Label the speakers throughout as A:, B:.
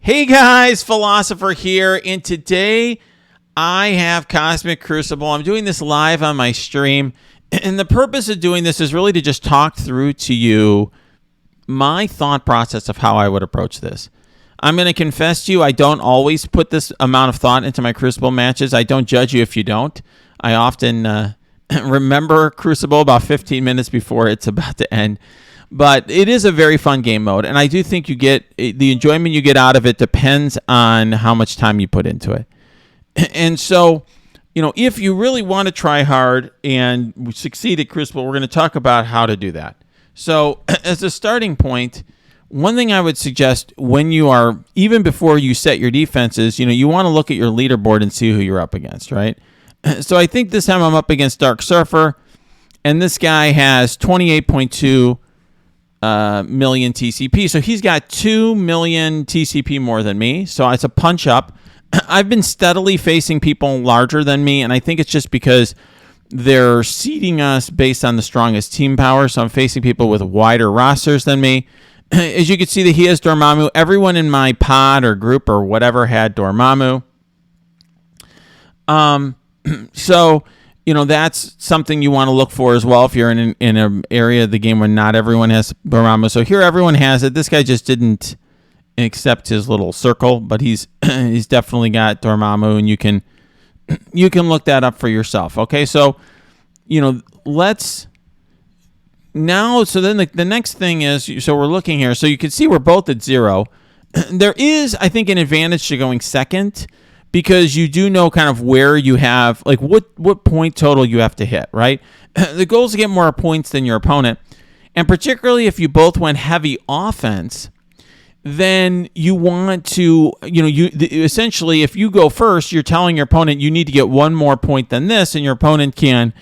A: Hey guys, Philosopher here, and today I have Cosmic Crucible. I'm doing this live on my stream, and the purpose of doing this is really to just talk through to you my thought process of how I would approach this. I'm going to confess to you, I don't always put this amount of thought into my Crucible matches. I don't judge you if you don't. I often remember Crucible about 15 minutes before it's about to end. But it is a very fun game mode, and I do think you get the enjoyment you get out of it depends on how much time you put into it. And so, if you really want to try hard and succeed at Crucible, we're going to talk about how to do that. So, as a starting point, one thing I would suggest when you are, even before you set your defenses, you want to look at your leaderboard and see who you're up against, right? So I think this time I'm up against Dark Surfer, and this guy has 28.2 million TCP. So he's got 2 million TCP more than me. So it's a punch up. I've been steadily facing people larger than me, and I think it's just because they're seeding us based on the strongest team power. So I'm facing people with wider rosters than me. As you can see, that he has Dormammu. Everyone in my pod or group or whatever had Dormammu. So that's something you want to look for as well if you're in an area of the game where not everyone has Dormammu. So here everyone has it. This guy just didn't accept his little circle, but he's definitely got Dormammu, and you can look that up for yourself. Okay, so let's now. So then the next thing is, so we're looking here. So you can see we're both at 0. There is, I think, an advantage to going second, because you do know kind of where you have, like what point total you have to hit, right? The goal is to get more points than your opponent. And particularly if you both went heavy offense, then you want to, essentially, if you go first, you're telling your opponent you need to get one more point than this, and your opponent can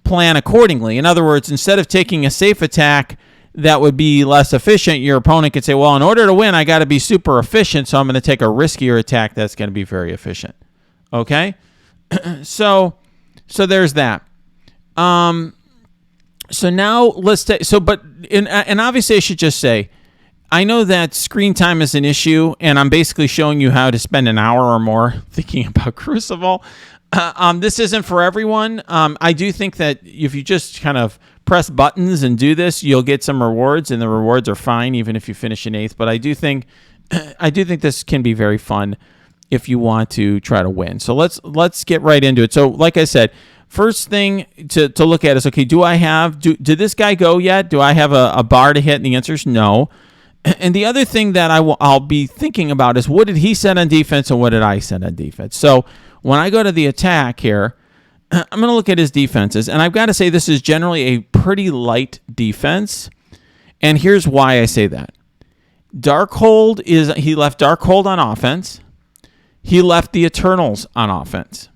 A: plan accordingly. In other words, instead of taking a safe attack that would be less efficient, your opponent could say, well, in order to win, I got to be super efficient, so I'm going to take a riskier attack that's going to be very efficient. Okay? So there's that. So now let's take, and obviously I should just say, I know that screen time is an issue, and I'm basically showing you how to spend an hour or more thinking about Crucible. This isn't for everyone. I do think that if you just kind of press buttons and do this, you'll get some rewards, and the rewards are fine even if you finish in 8th. But I do think this can be very fun if you want to try to win. So let's get right into it. So like I said, first thing to look at is, okay, did this guy go yet? Do I have a bar to hit? And the answer is no. And the other thing that I'll be thinking about is, what did he set on defense and what did I set on defense? So when I go to the attack here, I'm going to look at his defenses, and I've got to say this is generally a pretty light defense, and here's why I say that. He left Darkhold on offense. He left the Eternals on offense.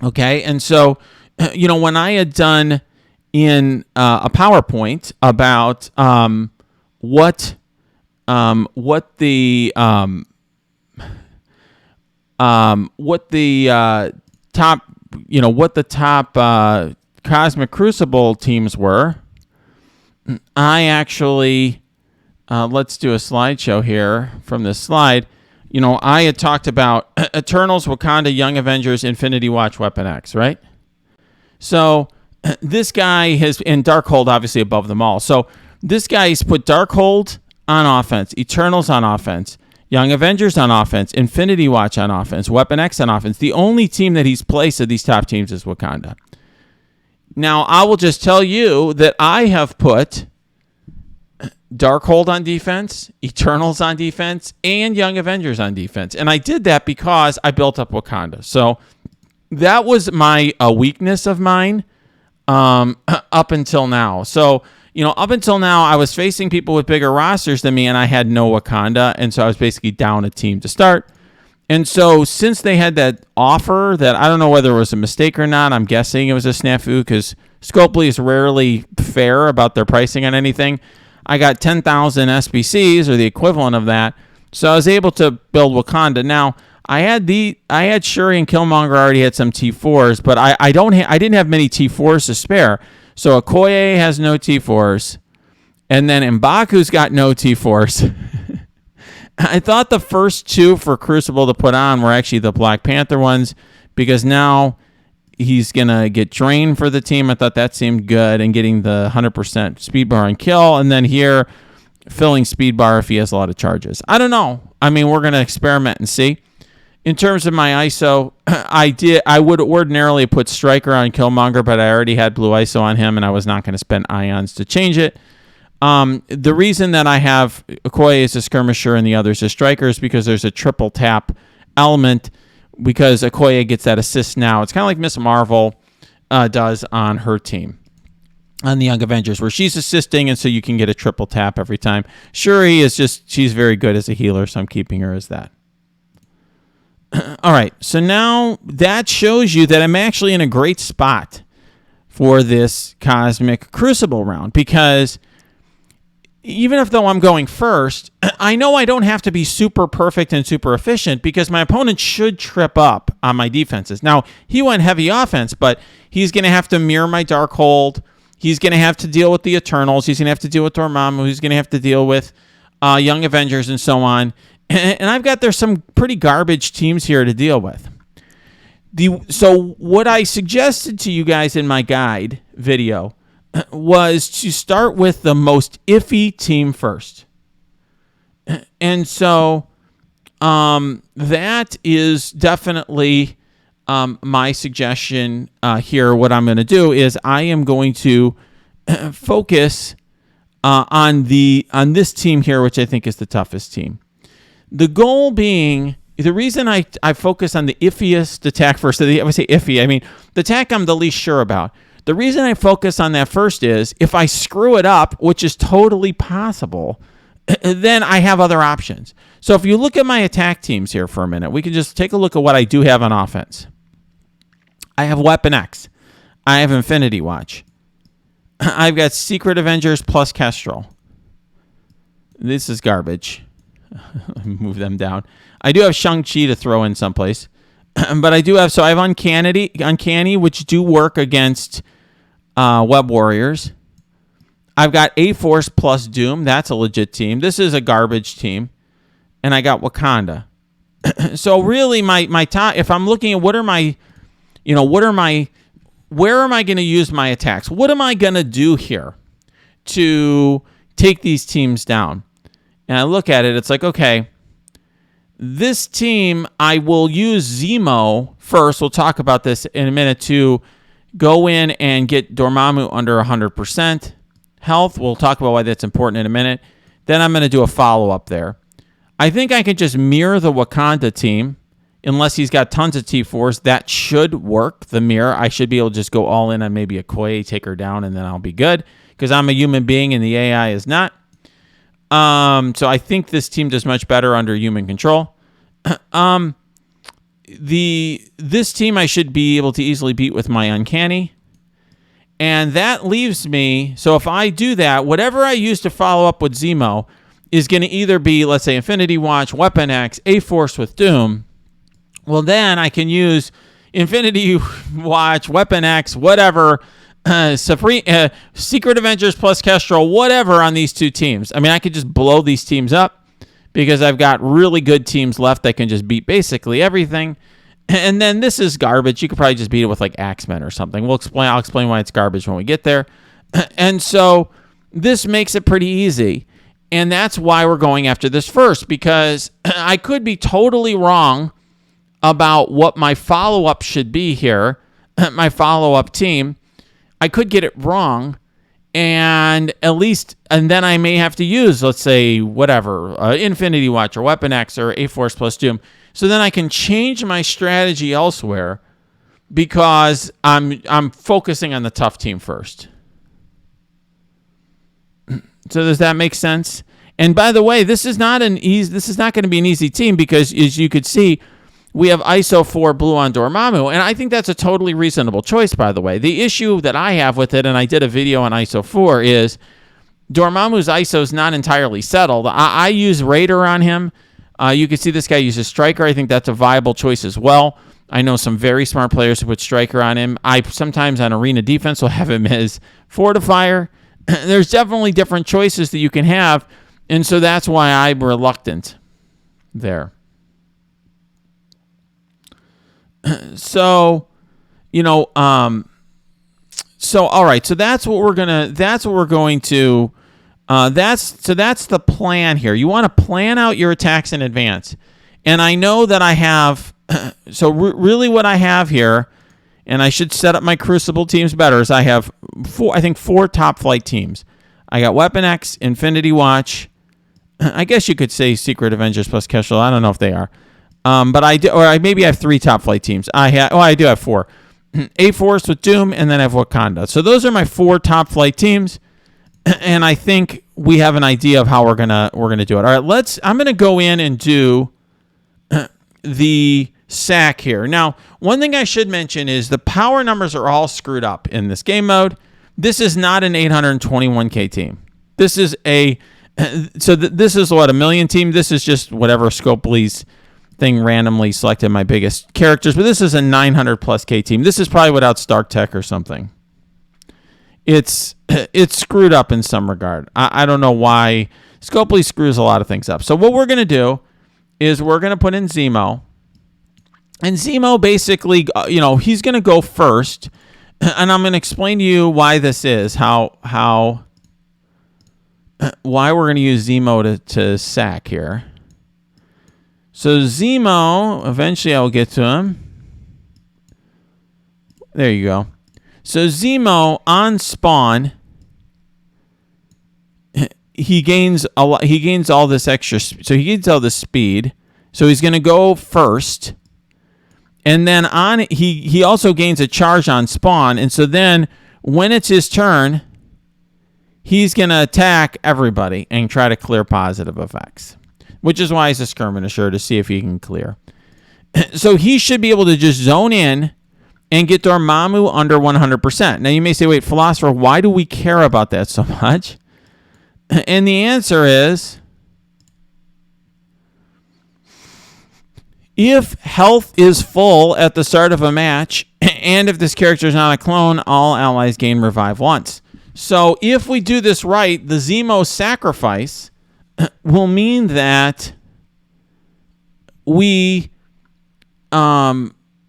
A: Okay, and so, when I had done in a PowerPoint about what the top Cosmic Crucible teams were, I actually, let's do a slideshow here from this slide. I had talked about Eternals, Wakanda, Young Avengers, Infinity Watch, Weapon X, right? So this guy has, and Darkhold obviously above them all. So this guy's put Darkhold on offense, Eternals on offense, Young Avengers on offense, Infinity Watch on offense, Weapon X on offense. The only team that he's placed of these top teams is Wakanda. Now, I will just tell you that I have put Darkhold on defense, Eternals on defense, and Young Avengers on defense. And I did that because I built up Wakanda. So that was my weakness of mine up until now. So, up until now, I was facing people with bigger rosters than me, and I had no Wakanda, and so I was basically down a team to start. And so since they had that offer that I don't know whether it was a mistake or not, I'm guessing it was a snafu because Scopely is rarely fair about their pricing on anything. I got 10,000 SBCs or the equivalent of that, so I was able to build Wakanda. Now, I had Shuri and Killmonger already had some T4s, but I didn't have many T4s to spare. So Okoye has no T4s, and then M'Baku's got no T4s. I thought the first two for Crucible to put on were actually the Black Panther ones, because now he's going to get drained for the team. I thought that seemed good, and getting the 100% speed bar and kill. And then here, filling speed bar if he has a lot of charges. I don't know. I mean, we're going to experiment and see. In terms of my ISO, I would ordinarily put Striker on Killmonger, but I already had blue ISO on him, and I was not going to spend ions to change it. The reason that I have Okoye as a skirmisher and the others as Striker is because there's a triple tap element, because Okoye gets that assist now. It's kind of like Miss Marvel does on her team, on the Young Avengers, where she's assisting, and so you can get a triple tap every time. Shuri is she's very good as a healer, so I'm keeping her as that. All right, so now that shows you that I'm actually in a great spot for this Cosmic Crucible round, because even if though I'm going first, I know I don't have to be super perfect and super efficient, because my opponent should trip up on my defenses. Now, he went heavy offense, but he's going to have to mirror my Darkhold. He's going to have to deal with the Eternals. He's going to have to deal with Dormammu. He's going to have to deal with Young Avengers and so on. And I've got there's some pretty garbage teams here to deal with. So what I suggested to you guys in my guide video was to start with the most iffy team first. And so that is definitely my suggestion here. What I'm going to do is I am going to focus on this team here, which I think is the toughest team. The goal being, the reason I focus on the iffiest attack first, I would say iffy, I mean, the attack I'm the least sure about. The reason I focus on that first is, if I screw it up, which is totally possible, then I have other options. So if you look at my attack teams here for a minute, we can just take a look at what I do have on offense. I have Weapon X. I have Infinity Watch. I've got Secret Avengers plus Kestrel. This is garbage. Move them down. I do have Shang-Chi to throw in someplace. But I do have, so I have Uncanny, which do work against Web Warriors. I've got A-Force plus Doom. That's a legit team. This is a garbage team. And I got Wakanda. So really my top, if I'm looking at where am I going to use my attacks? What am I going to do here to take these teams down? And I look at it, it's like, okay, this team, I will use Zemo first. We'll talk about this in a minute, to go in and get Dormammu under 100% health. We'll talk about why that's important in a minute. Then I'm going to do a follow-up there. I think I can just mirror the Wakanda team, unless he's got tons of T4s. That should work, the mirror. I should be able to just go all in on maybe a Okoye, take her down, and then I'll be good, because I'm a human being and the AI is not. So I think this team does much better under human control. This team I should be able to easily beat with my Uncanny. And that leaves me, so if I do that, whatever I use to follow up with Zemo is going to either be, let's say, Infinity Watch, Weapon X, A-Force with Doom. Well, then I can use Infinity Watch, Weapon X, whatever, Secret Avengers plus Kestrel, whatever, on these two teams. I mean, I could just blow these teams up, because I've got really good teams left that can just beat basically everything. And then this is garbage. You could probably just beat it with like Axemen or something. I'll explain why it's garbage when we get there. And so this makes it pretty easy. And that's why we're going after this first, because I could be totally wrong about what my follow-up should be here, my follow-up team. I could get it wrong, and then I may have to use, let's say, whatever, Infinity Watch or Weapon X or A-Force plus Doom. So then I can change my strategy elsewhere, because I'm focusing on the tough team first. So does that make sense? And by the way, this is not going to be an easy team, because as you could see, we have ISO 4 blue on Dormammu, and I think that's a totally reasonable choice, by the way. The issue that I have with it, and I did a video on ISO 4, is Dormammu's ISO is not entirely settled. I use Raider on him. You can see this guy uses Striker. I think that's a viable choice as well. I know some very smart players who put Striker on him. I sometimes on Arena Defense will have him as Fortifier. There's definitely different choices that you can have, and so that's why I'm reluctant. there. So, all right. So that's what we're going to. That's the plan here. You want to plan out your attacks in advance. And I know that I have. So really, what I have here, and I should set up my Crucible teams better. Is I have four top flight teams. I got Weapon X, Infinity Watch. I guess you could say Secret Avengers plus Kestrel. I don't know if they are. But I maybe have 3 top flight teams. I do have 4. A-Force with Doom, and then I have Wakanda. So those are my 4 top flight teams, and I think we have an idea of how we're gonna do it. All right, I'm gonna go in and do the SAC here. Now, one thing I should mention is the power numbers are all screwed up in this game mode. This is not an 821K team. This is this is what, a million team. This is just whatever Scopely's thing randomly selected my biggest characters, but this is a 900 plus K team. This is probably without Stark Tech or something. It's screwed up in some regard. I don't know why. Scopely screws a lot of things up. So what we're going to do is we're going to put in Zemo. And Zemo basically, he's going to go first. And I'm going to explain to you why this is, why we're going to use Zemo to sack here. So Zemo, eventually I'll get to him. There you go. So Zemo on spawn, he gains all this extra, so he gains all this speed. So he's going to go first. And then he also gains a charge on spawn, and so then when it's his turn, he's going to attack everybody and try to clear positive effects. Which is why he's a skirmisher, to see if he can clear. So he should be able to just zone in and get Dormammu under 100%. Now you may say, wait, Philosopher, why do we care about that so much? And the answer is, if health is full at the start of a match, and if this character is not a clone, all allies gain revive once. So if we do this right, the Zemo sacrifice will mean that the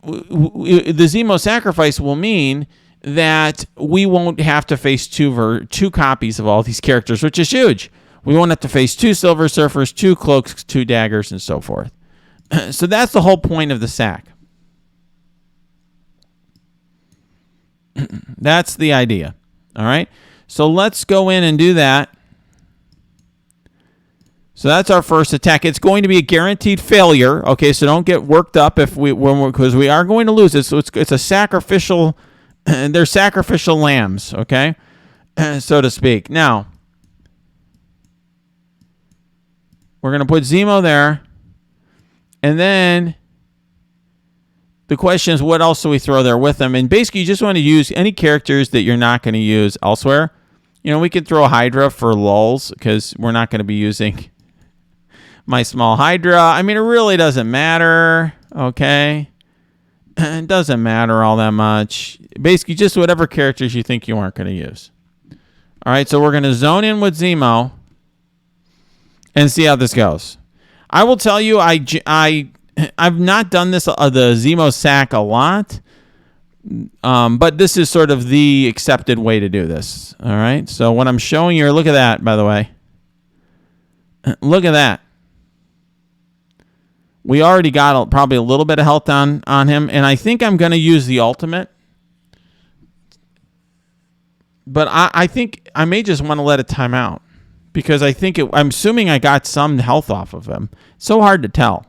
A: Zemo sacrifice will mean that we won't have to face two copies of all these characters, which is huge. We won't have to face 2 Silver Surfers, 2 Cloaks, 2 Daggers, and so forth. So that's the whole point of the sack. That's the idea. All right. So let's go in and do that. So that's our first attack. It's going to be a guaranteed failure. Okay, so don't get worked up because we are going to lose it. So it's a sacrificial. They're sacrificial lambs. Okay, so to speak. Now we're going to put Zemo there, and then the question is, what else do we throw there with them? And basically, you just want to use any characters that you're not going to use elsewhere. We could throw Hydra for lulz because we're not going to be using my small Hydra. I mean, it really doesn't matter, okay? It doesn't matter all that much. Basically, just whatever characters you think you aren't going to use. All right, so we're going to zone in with Zemo and see how this goes. I will tell you, I've not done this, the Zemo sack a lot, but this is sort of the accepted way to do this. All right, so what I'm showing you, look at that, by the way. Look at that. We already got probably a little bit of health on him, and I think I'm going to use the ultimate. But I think I may just want to let it time out because I'm assuming I got some health off of him. It's so hard to tell.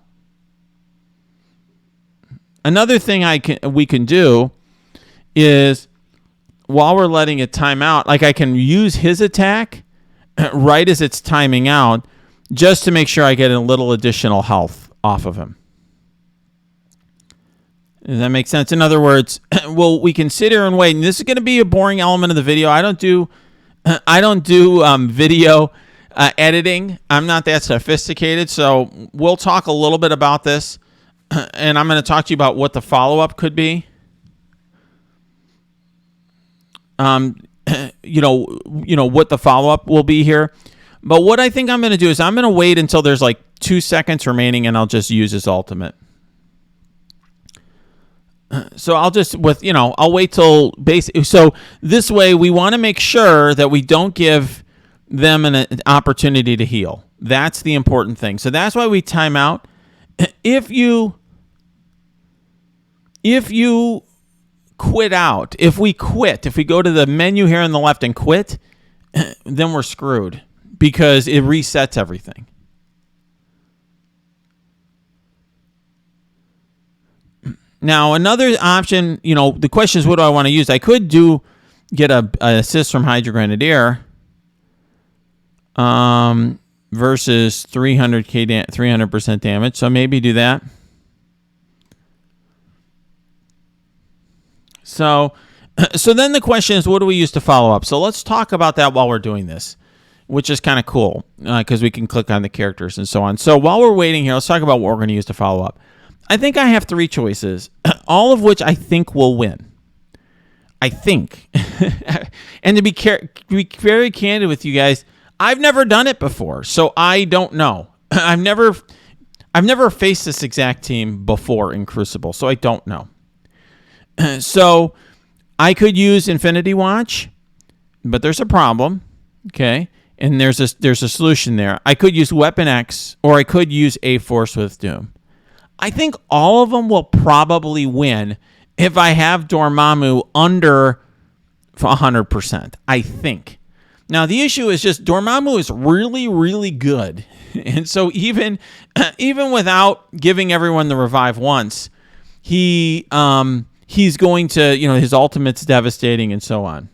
A: Another thing we can do is while we're letting it time out, like I can use his attack right as it's timing out just to make sure I get a little additional health off of him. Does that make sense? In other words, we can sit here and wait, and this is going to be a boring element of the video. I don't do video editing. I'm not that sophisticated, so we'll talk a little bit about this, and I'm going to talk to you about what the follow-up could be. What the follow-up will be here. But what I think I'm going to do is I'm going to wait until there's like 2 seconds remaining, and I'll just use his ultimate. So I'll just, I'll wait till so this way we want to make sure that we don't give them an opportunity to heal. That's the important thing. So that's why we time out. If you quit out, if we go to the menu here on the left and quit, then we're screwed because it resets everything. Now, another option, the question is, what do I want to use? I could get an assist from Hydra Grenadier versus 300% damage. So maybe do that. So then the question is, what do we use to follow up? So let's talk about that while we're doing this, which is kind of cool because we can click on the characters and so on. So while we're waiting here, let's talk about what we're going to use to follow up. I think I have 3 choices, all of which I think will win. I think. And to be very candid with you guys, I've never done it before, so I don't know. I've never faced this exact team before in Crucible, so I don't know. So I could use Infinity Watch, but there's a problem, okay? And there's a solution there. I could use Weapon X, or I could use A-Force with Doom. I think all of them will probably win if I have Dormammu under 100%, I think. Now, the issue is just Dormammu is really, really good. And so even without giving everyone the revive once, he's going to, his ultimate's devastating and so on.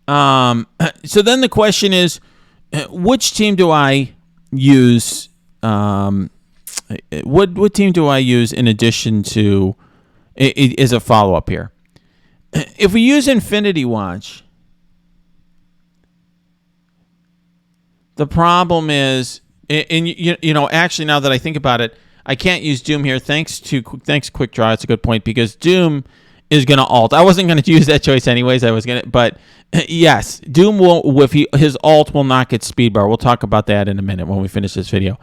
A: So then the question is, which team do I use? What team do I use in addition to as a follow up here? If we use Infinity Watch, the problem is, and actually now that I think about it, I can't use Doom here. Thanks Quick Draw. That's a good point because Doom is going to ult. I wasn't going to use that choice anyways. But yes, Doom will, his ult will not get speed bar. We'll talk about that in a minute when we finish this video.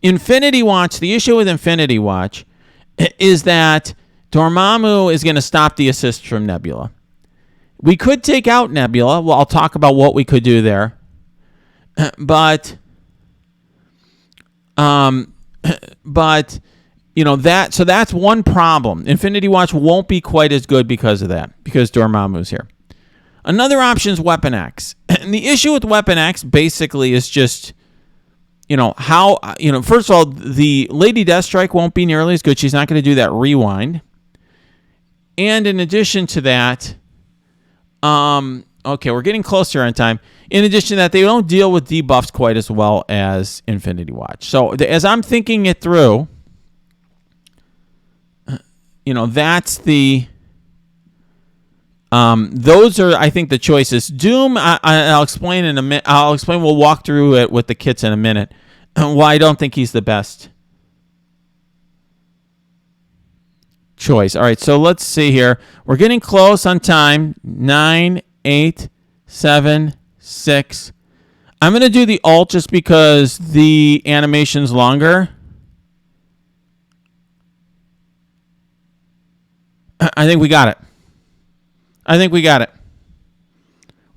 A: Infinity Watch, the issue with Infinity Watch is that Dormammu is going to stop the assist from Nebula. We could take out Nebula. Well, I'll talk about what we could do there. But that's one problem. Infinity Watch won't be quite as good because of that, because Dormammu's here. Another option is Weapon X. And the issue with Weapon X basically is just, first of all, the Lady Deathstrike won't be nearly as good. She's not going to do that rewind. And in addition to that, okay, we're getting closer on time. In addition to that, they don't deal with debuffs quite as well as Infinity Watch. So as I'm thinking it through, that's the... those are, I think, the choices. Doom, I'll explain in a minute. We'll walk through it with the kits in a minute. Why I don't think he's the best choice. All right, so let's see here. We're getting close on time. 9, 8, 7, 6. I'm going to do the ult just because the animation's longer. I think we got it.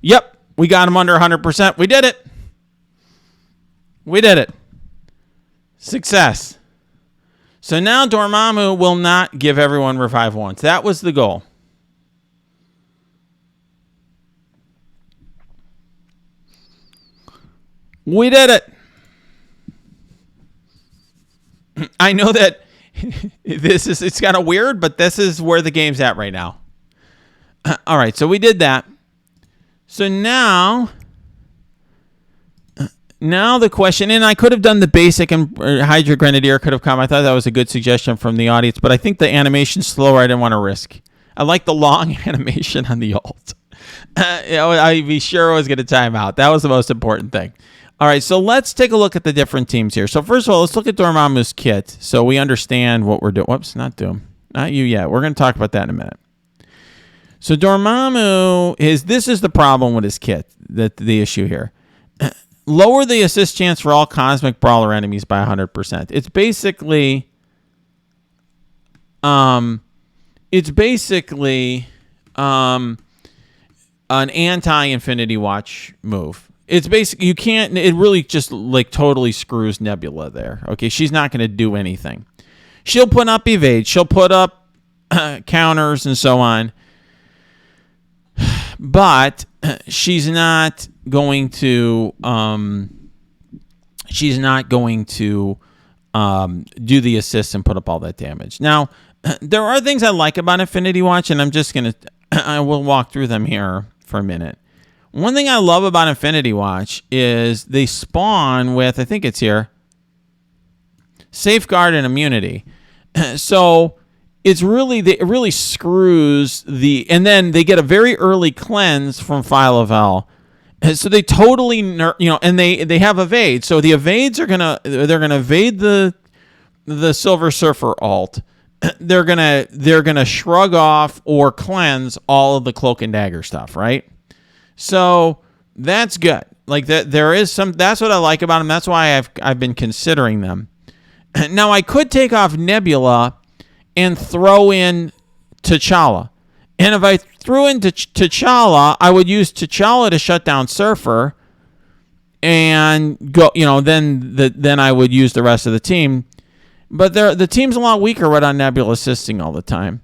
A: Yep, we got him under 100%. We did it. Success. So now Dormammu will not give everyone revive once. That was the goal. We did it. I know that it's kind of weird, but this is where the game's at right now. All right, so we did that. So now the question, and I could have done the basic, and Hydra Grenadier could have come. I thought that was a good suggestion from the audience, but I think the animation's slower. I didn't want to risk. I like the long animation on the ult. I'd be sure I was going to time out. That was the most important thing. All right, so let's take a look at the different teams here. So first of all, let's look at Dormammu's kit so we understand what we're doing. Whoops, not Doom. Not you yet. We're going to talk about that in a minute. So Dormammu this is the problem with his kit. The issue here. Lower the assist chance for all Cosmic Brawler enemies by 100%. It's basically an anti-Infinity Watch move. It's basically, you can't, it really just like totally screws Nebula there. Okay, she's not going to do anything. She'll put up evade, she'll put up counters and so on, but she's not going to do the assist and put up all that damage. Now, there are things I like about Infinity Watch, and I will walk through them here for a minute. One thing I love about Infinity Watch is they spawn with, I think it's here, Safeguard and Immunity. So it really screws and then they get a very early cleanse from File of Hell. So they totally, and they have evade. So the evades they're gonna evade the Silver Surfer alt. They're gonna shrug off or cleanse all of the Cloak and Dagger stuff, right? So that's good. Like that, there is some. That's what I like about them. That's why I've been considering them. Now I could take off Nebula and throw in T'Challa. And if I threw in T'Challa, I would use T'Challa to shut down Surfer, and go. Then I would use the rest of the team. But the team's a lot weaker without Nebula assisting all the time.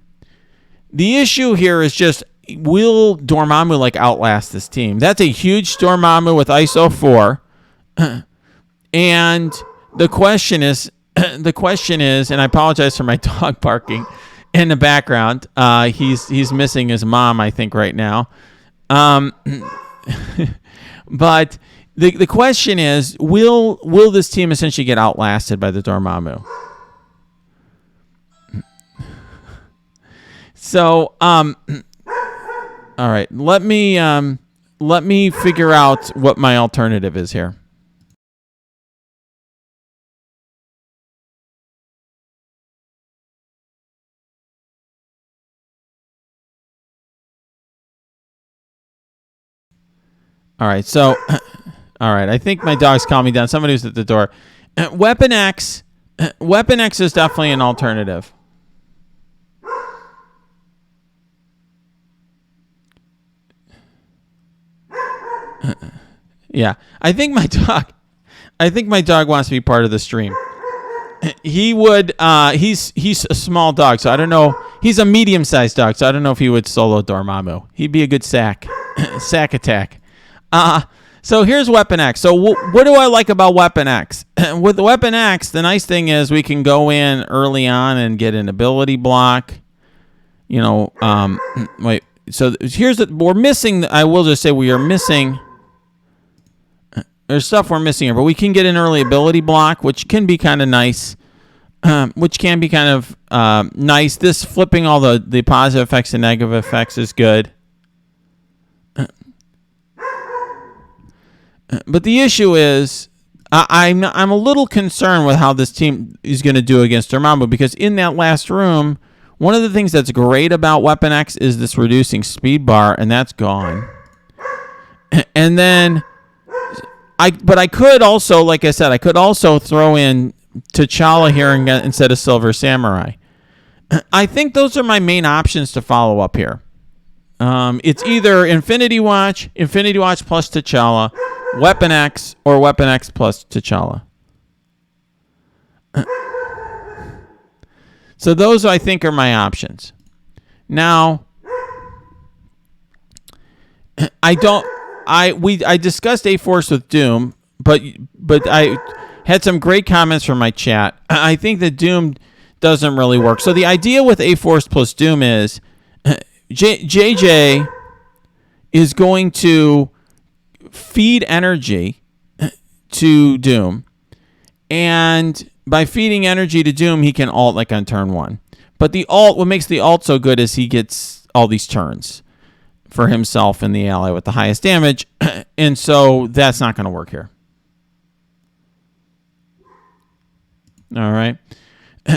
A: The issue here is just, will Dormammu outlast this team? That's a huge Dormammu with ISO 4, and the question is, and I apologize for my dog barking in the background. He's missing his mom, I think, right now. But the question is, will this team essentially get outlasted by the Dormammu? So, all right, let me figure out what my alternative is here. All right, so, all right, I think my dog's calming down. Somebody was at the door. Weapon X is definitely an alternative. Yeah, I think my dog wants to be part of the stream. He would. He's a small dog, so I don't know. He's a medium-sized dog, so I don't know if he would solo Dormammu. He'd be a good sack attack. So here's Weapon X. So what do I like about Weapon X? With Weapon X, the nice thing is we can go in early on and get an ability block. Wait. So we're missing. I will just say we are missing. There's stuff we're missing here, but we can get an early ability block, which can be kind of nice. Nice. This flipping all the positive effects and negative effects is good. But the issue is, I'm a little concerned with how this team is going to do against Dormammu, because in that last room, one of the things that's great about Weapon X is this reducing speed bar, and that's gone. And then, I could also, like I said, I could also throw in T'Challa here instead of Silver Samurai. I think those are my main options to follow up here. It's either Infinity Watch plus T'Challa, Weapon X, or Weapon X plus T'Challa. So those, I think, are my options. Now, I discussed A-Force with Doom, but I had some great comments from my chat. I think that Doom doesn't really work. So the idea with A-Force plus Doom is JJ is going to feed energy to Doom, and by feeding energy to Doom, he can ult like on turn 1. But what makes the ult so good is he gets all these turns for himself and the ally with the highest damage, and so that's not going to work here. All right.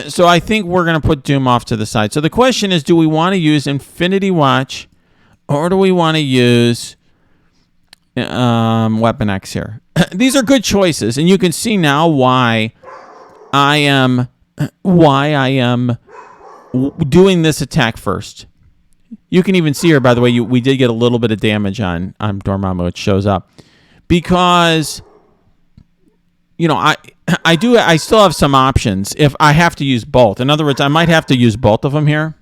A: So I think we're going to put Doom off to the side. So the question is, do we want to use Infinity Watch Or do we want to use Weapon X here? These are good choices, and you can see now why I am doing this attack first. You can even see here, by the way, we did get a little bit of damage on Dormammu. It shows up because, you know, I still have some options if I have to use both. In other words, I might have to use both of them here.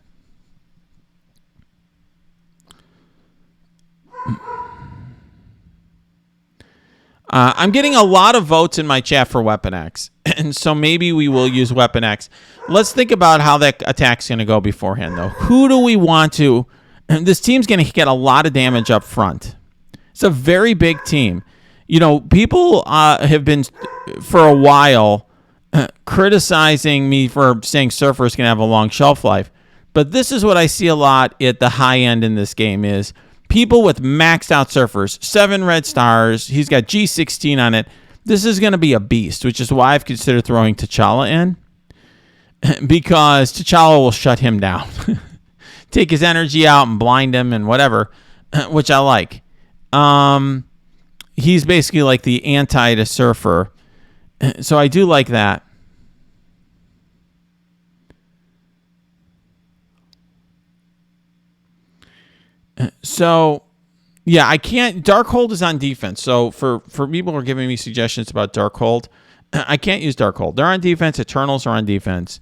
A: I'm getting a lot of votes in my chat for Weapon X, and so maybe we will use Weapon X. Let's think about how that attack's going to go beforehand, though. Who do we want to... This team's going to get a lot of damage up front. It's a very big team. You know, people have been, for a while, criticizing me for saying Surfer's going to have a long shelf life. But this is what I see a lot at the high end in this game is... people with maxed out Surfers, 7 red stars. He's got G16 on it. This is going to be a beast, which is why I've considered throwing T'Challa in. Because T'Challa will shut him down. Take his energy out and blind him and whatever, which I like. He's basically like the anti to Surfer. So I do like that. So, yeah, I can't... Darkhold is on defense. So, for people who are giving me suggestions about Darkhold, I can't use Darkhold. They're on defense. Eternals are on defense.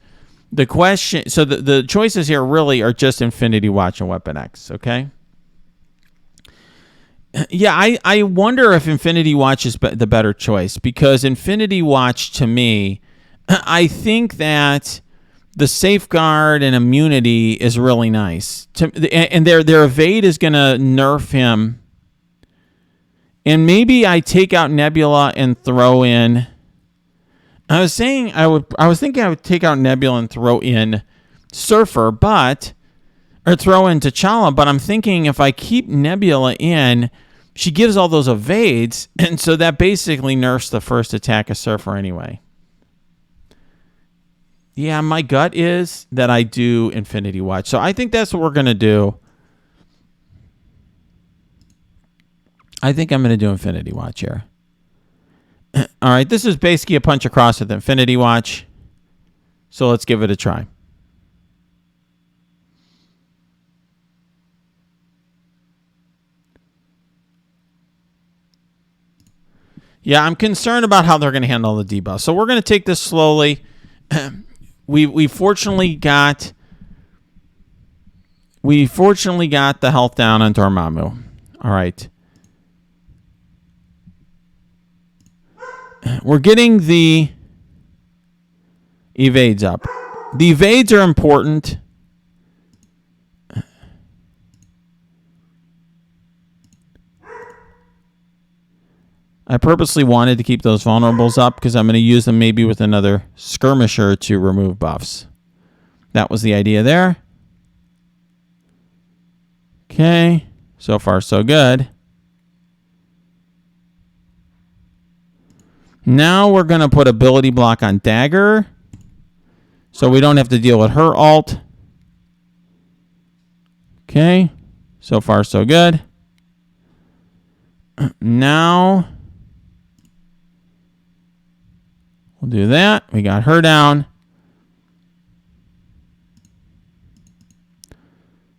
A: The question... So, the choices here really are just Infinity Watch and Weapon X, okay? Yeah, I wonder if Infinity Watch is the better choice, because Infinity Watch, to me, I think that... the safeguard and immunity is really nice. And their evade is going to nerf him. And maybe I take out Nebula and throw in... I was thinking I would take out Nebula and throw in Surfer, or throw in T'Challa, but I'm thinking if I keep Nebula in, she gives all those evades, and so that basically nerfs the first attack of Surfer anyway. Yeah, my gut is that I do Infinity Watch. So I think that's what we're going to do. I think I'm going to do Infinity Watch here. All right, this is basically a punch across with Infinity Watch. So let's give it a try. Yeah, I'm concerned about how they're going to handle the debuff. So we're going to take this slowly. We fortunately got the health down on Dormammu. All right. We're getting the evades up. The evades are important. I purposely wanted to keep those vulnerables up because I'm going to use them maybe with another skirmisher to remove buffs. That was the idea there. Okay. So far, so good. Now we're going to put ability block on Dagger so we don't have to deal with her ult. Okay. So far, so good. Now... we'll do that. We got her down.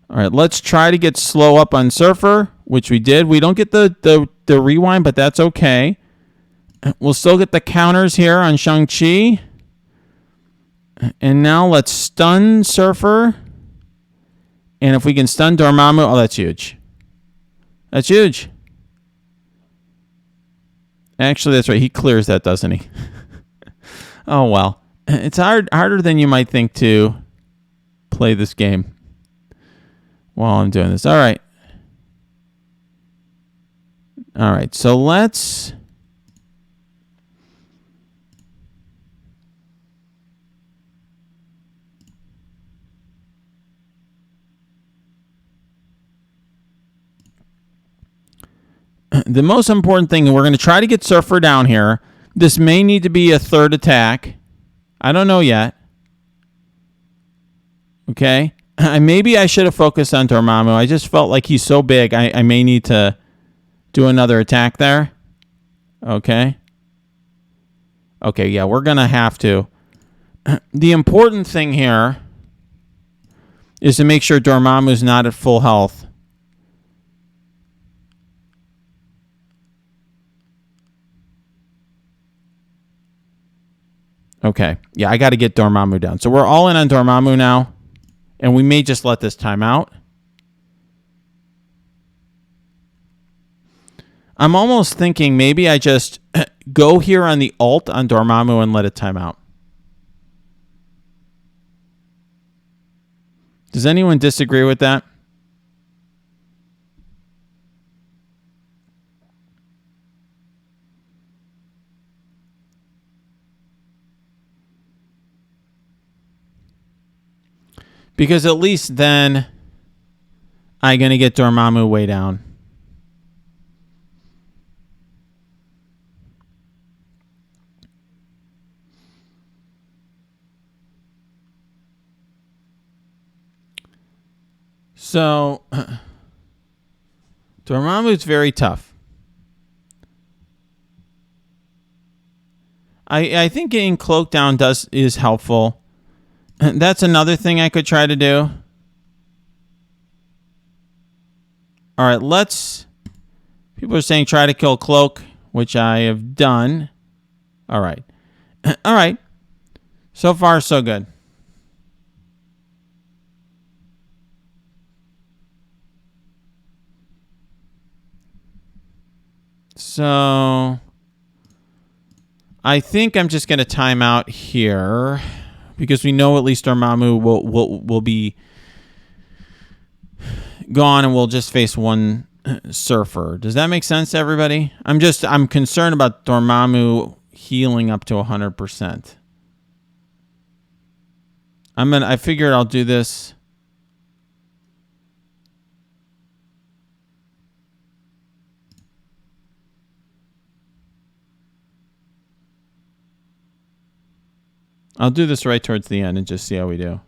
A: All right, let's try to get slow up on Surfer, which we did. We don't get the rewind, but that's okay. We'll still get the counters here on Shang-Chi. And now let's stun Surfer. And if we can stun Dormammu, oh, that's huge. That's huge. Actually, that's right. He clears that, doesn't he? Oh, well. It's harder than you might think to play this game while I'm doing this. All right. All right. So let's... the most important thing, we're going to try to get Surfer down here. This may need to be a third attack. I don't know yet. Okay. Maybe I should have focused on Dormammu. I just felt like he's so big. I may need to do another attack there. Okay. Okay, yeah, we're going to have to. The important thing here is to make sure Dormammu's not at full health. Okay. Yeah, I got to get Dormammu down. So we're all in on Dormammu now. And we may just let this time out. I'm almost thinking maybe I just go here on the ult on Dormammu and let it time out. Does anyone disagree with that? Because at least then I'm going to get Dormammu way down. So, Dormammu's very tough. I think getting cloaked down is helpful. That's another thing I could try to do. All right, let's... People are saying try to kill Cloak, which I have done. All right. All right. So far, so good. So... I think I'm just going to time out here. Because we know at least Dormammu will be gone and we'll just face one Surfer. Does that make sense to everybody? I'm concerned about Dormammu healing up to 100%. I figured I'll do this. I'll do this right towards the end and just see how we do.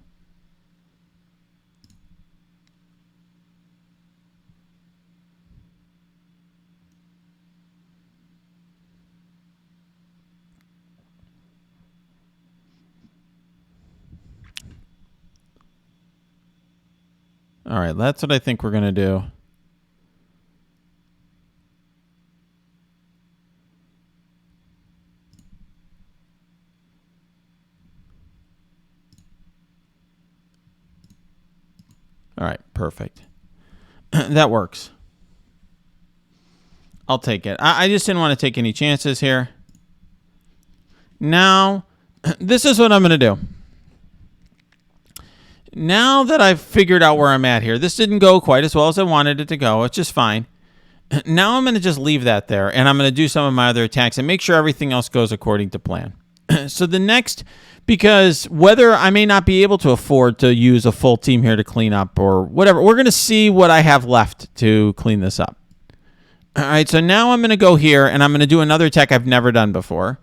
A: All right, that's what I think we're going to do. All right, perfect. That works. I'll take it. I just didn't want to take any chances here. Now, this is what I'm going to do. Now that I've figured out where I'm at here, this didn't go quite as well as I wanted it to go. It's just fine. Now I'm going to just leave that there, and I'm going to do some of my other attacks and make sure everything else goes according to plan. So the next... Because whether I may not be able to afford to use a full team here to clean up or whatever, we're going to see what I have left to clean this up. All right, so now I'm going to go here, and I'm going to do another attack I've never done before.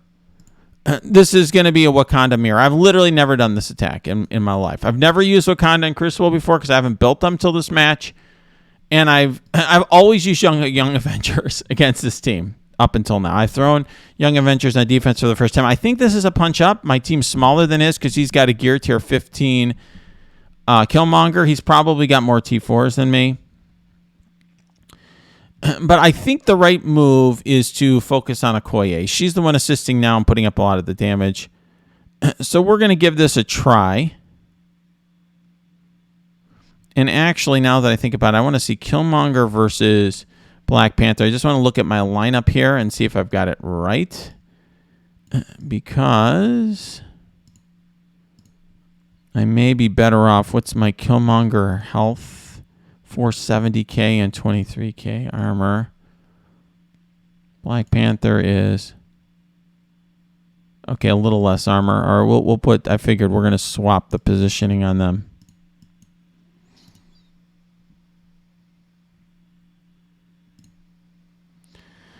A: This is going to be a Wakanda mirror. I've literally never done this attack in my life. I've never used Wakanda and Crucible before because I haven't built them till this match. And I've always used Young Avengers against this team. Up until now. I've thrown Young Avengers on defense for the first time. I think this is a punch up. My team's smaller than his because he's got a gear tier 15 Killmonger. He's probably got more T4s than me. But I think the right move is to focus on Okoye. She's the one assisting now and putting up a lot of the damage. So we're going to give this a try. And actually, now that I think about it, I want to see Killmonger versus... Black Panther. I just want to look at my lineup here and see if I've got it right. Because I may be better off. What's my Killmonger health? 470k and 23k armor. Black Panther is... Okay, a little less armor. Or we'll put... I figured we're going to swap the positioning on them.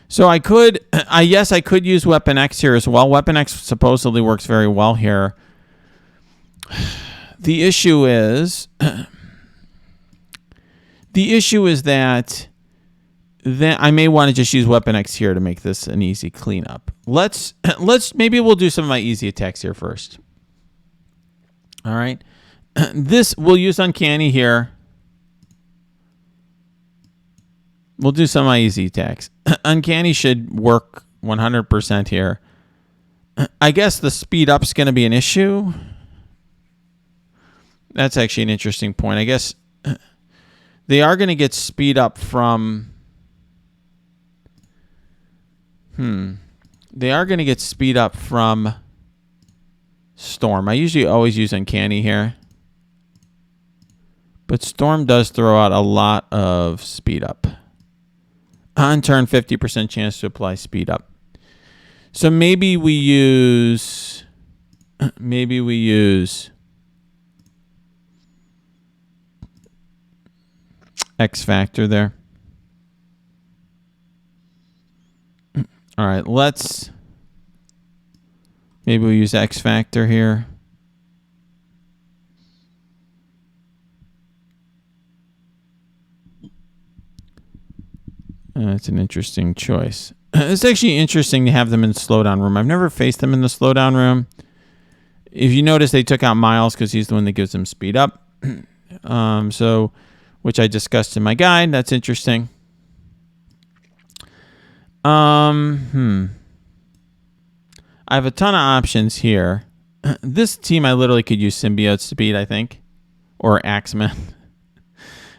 A: So I could, yes, I could use Weapon X here as well. Weapon X supposedly works very well here. The issue is that then I may want to just use Weapon X here to make this an easy cleanup. Maybe we'll do some of my easy attacks here first. All right. This we'll use Uncanny here. We'll do some of my easy attacks. Uncanny should work 100% here. I guess the speed up's going to be an issue. That's actually an interesting point. I guess they are going to get speed up from... They are going to get speed up from Storm. I usually always use Uncanny here. But Storm does throw out a lot of speed up. On turn, 50% chance to apply speed up. So maybe we use... X Factor there. All right, maybe we use X Factor here. That's an interesting choice. It's actually interesting to have them in the slowdown room. I've never faced them in the slowdown room. If you notice, they took out Miles because he's the one that gives them speed up. Which I discussed in my guide. That's interesting. I have a ton of options here. This team, I literally could use Symbiote Speed, I think. Or Axeman.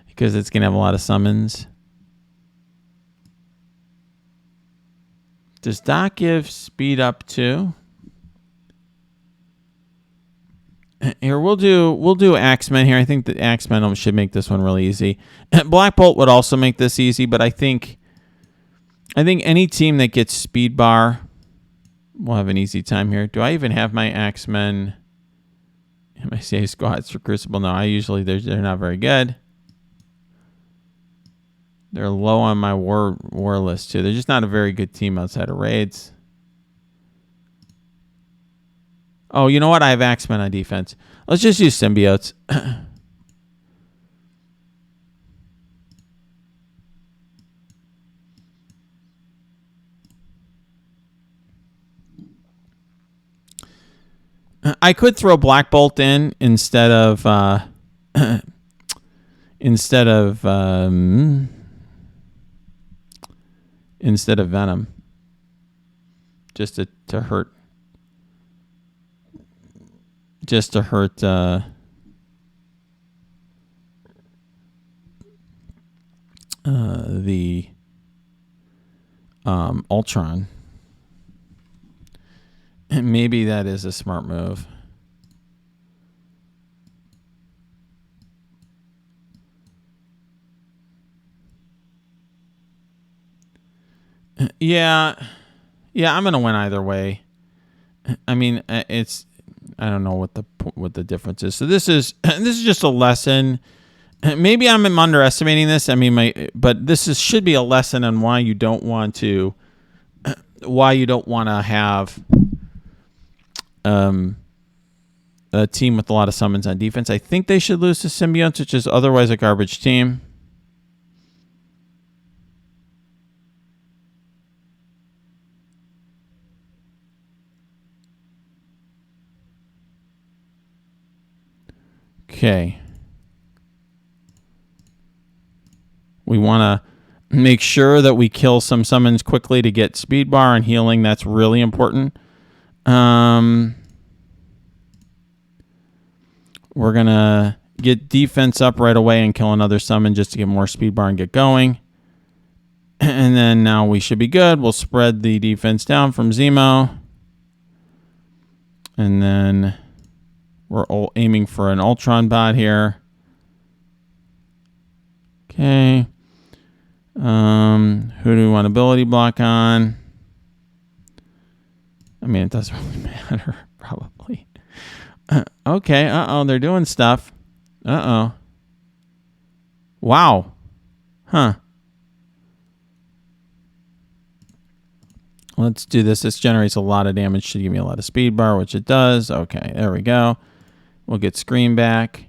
A: Because it's going to have a lot of summons. Does Doc give speed up too? Here, we'll do Axeman here. I think that Axeman should make this one really easy. Black Bolt would also make this easy, but I think any team that gets speed bar will have an easy time here. Do I even have my Axemen in my save squads for Crucible? No, they're not very good. They're low on my war list too. They're just not a very good team outside of raids. Oh, you know what? I have Axemen on defense. Let's just use Symbiotes. I could throw Black Bolt in instead of Venom, just to hurt. Just to hurt the Ultron. And maybe that is a smart move. Yeah, I'm gonna win either way. I mean, I don't know what the difference is. So this is just a lesson. Maybe I'm underestimating this. I mean, but this should be a lesson on why you don't want to have a team with a lot of summons on defense. I think they should lose to Symbionts, which is otherwise a garbage team. Okay. We want to make sure that we kill some summons quickly to get speed bar and healing. That's really important. We're going to get defense up right away and kill another summon just to get more speed bar and get going. And then now we should be good. We'll spread the defense down from Zemo. And then we're aiming for an Ultron bot here. Okay. Who do we want ability block on? I mean, it doesn't really matter, probably. Okay. They're doing stuff. Wow. Huh. Let's do this. This generates a lot of damage. Should give me a lot of speed bar, which it does. Okay, there we go. We'll get Scream back.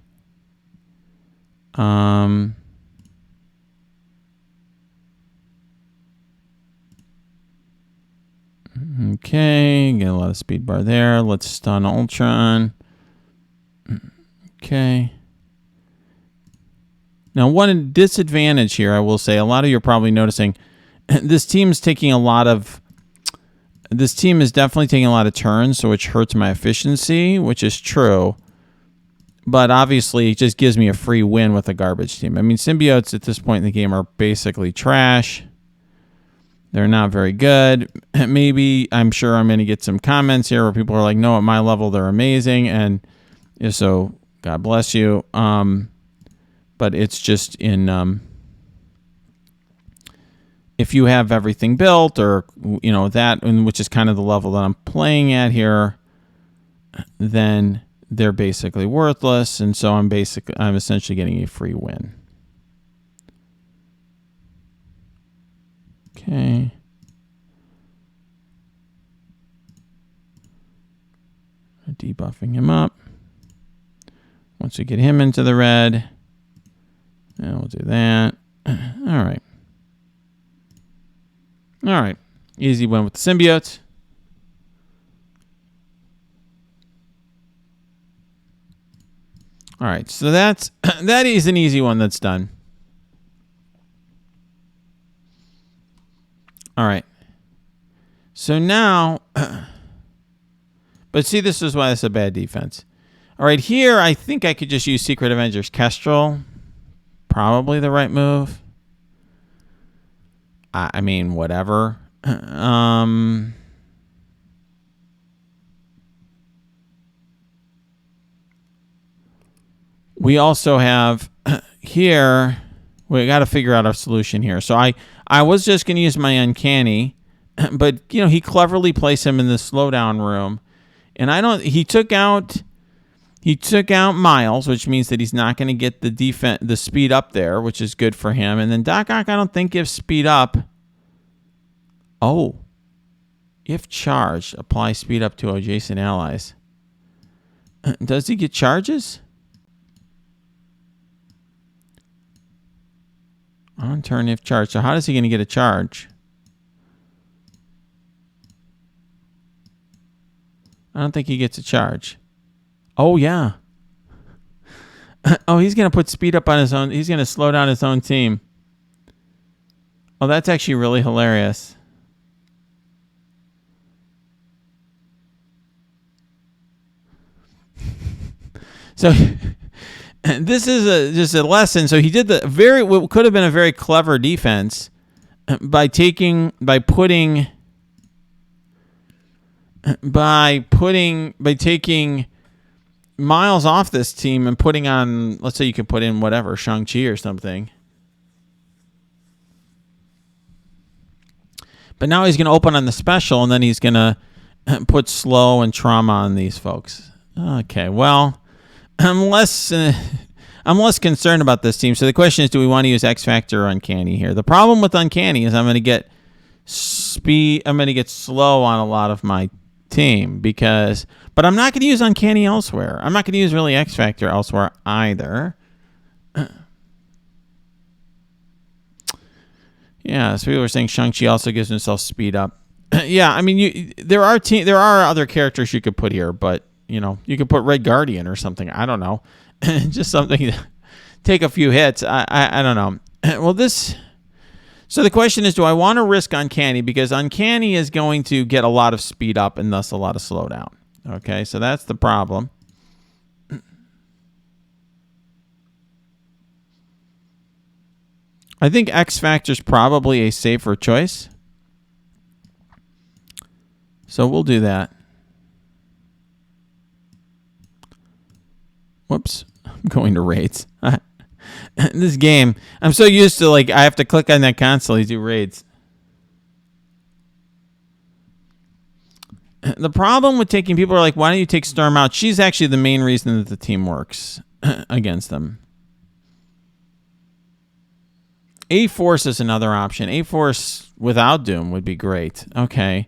A: Okay, get a lot of speed bar there. Let's stun Ultron. Okay. Now, one disadvantage here, I will say, a lot of you are probably noticing, this team is definitely taking a lot of turns, so which hurts my efficiency, which is true. But obviously, it just gives me a free win with a garbage team. I mean, symbiotes at this point in the game are basically trash. They're not very good. Maybe, I'm sure I'm going to get some comments here where people are like, no, at my level, they're amazing. And so, God bless you. But it's just in, if you have everything built or, that, which is kind of the level that I'm playing at here, then they're basically worthless. And so I'm essentially getting a free win. Okay. Debuffing him up. Once we get him into the red, and we'll do that. All right. All right. Easy win with the symbiotes. All right. So that is an easy one that's done. All right. So now, but see, this is why it's a bad defense. All right, here, I think I could just use Secret Avengers Kestrel. Probably the right move. I mean, whatever. We also have here, we got to figure out a solution here. So I was just going to use my Uncanny, but, he cleverly placed him in the slowdown room. And he took out Miles, which means that he's not going to get the speed up there, which is good for him. And then Doc Ock, I don't think gives speed up. Oh, if charged, apply speed up to adjacent allies. Does he get charges? On turn if charged. So how is he going to get a charge? I don't think he gets a charge. Oh, yeah. Oh, he's going to put speed up on his own. He's going to slow down his own team. Oh, that's actually really hilarious. So this is just a lesson. So he did what could have been a very clever defense by taking Miles off this team and putting on, let's say you could put in whatever, Shang-Chi or something. But now he's going to open on the special, and then he's going to put slow and trauma on these folks. Okay, well, I'm less concerned about this team. So the question is, do we want to use X Factor or Uncanny here? The problem with Uncanny is I'm going to get slow on a lot of my team but I'm not going to use Uncanny elsewhere. I'm not going to use really X Factor elsewhere either. Yeah, so people were saying Shang-Chi also gives himself speed up. Yeah, I mean, there are other characters you could put here, but you could put Red Guardian or something. I don't know, just something to take a few hits. I don't know. Well, so the question is, do I want to risk Uncanny? Because Uncanny is going to get a lot of speed up and thus a lot of slowdown. Okay, so that's the problem. I think X Factor is probably a safer choice. So we'll do that. Whoops, I'm going to raids. This game, I'm so used to, I have to click on that console to do raids. The problem with people are like, why don't you take Storm out? She's actually the main reason that the team works against them. A-Force is another option. A-Force without Doom would be great. Okay.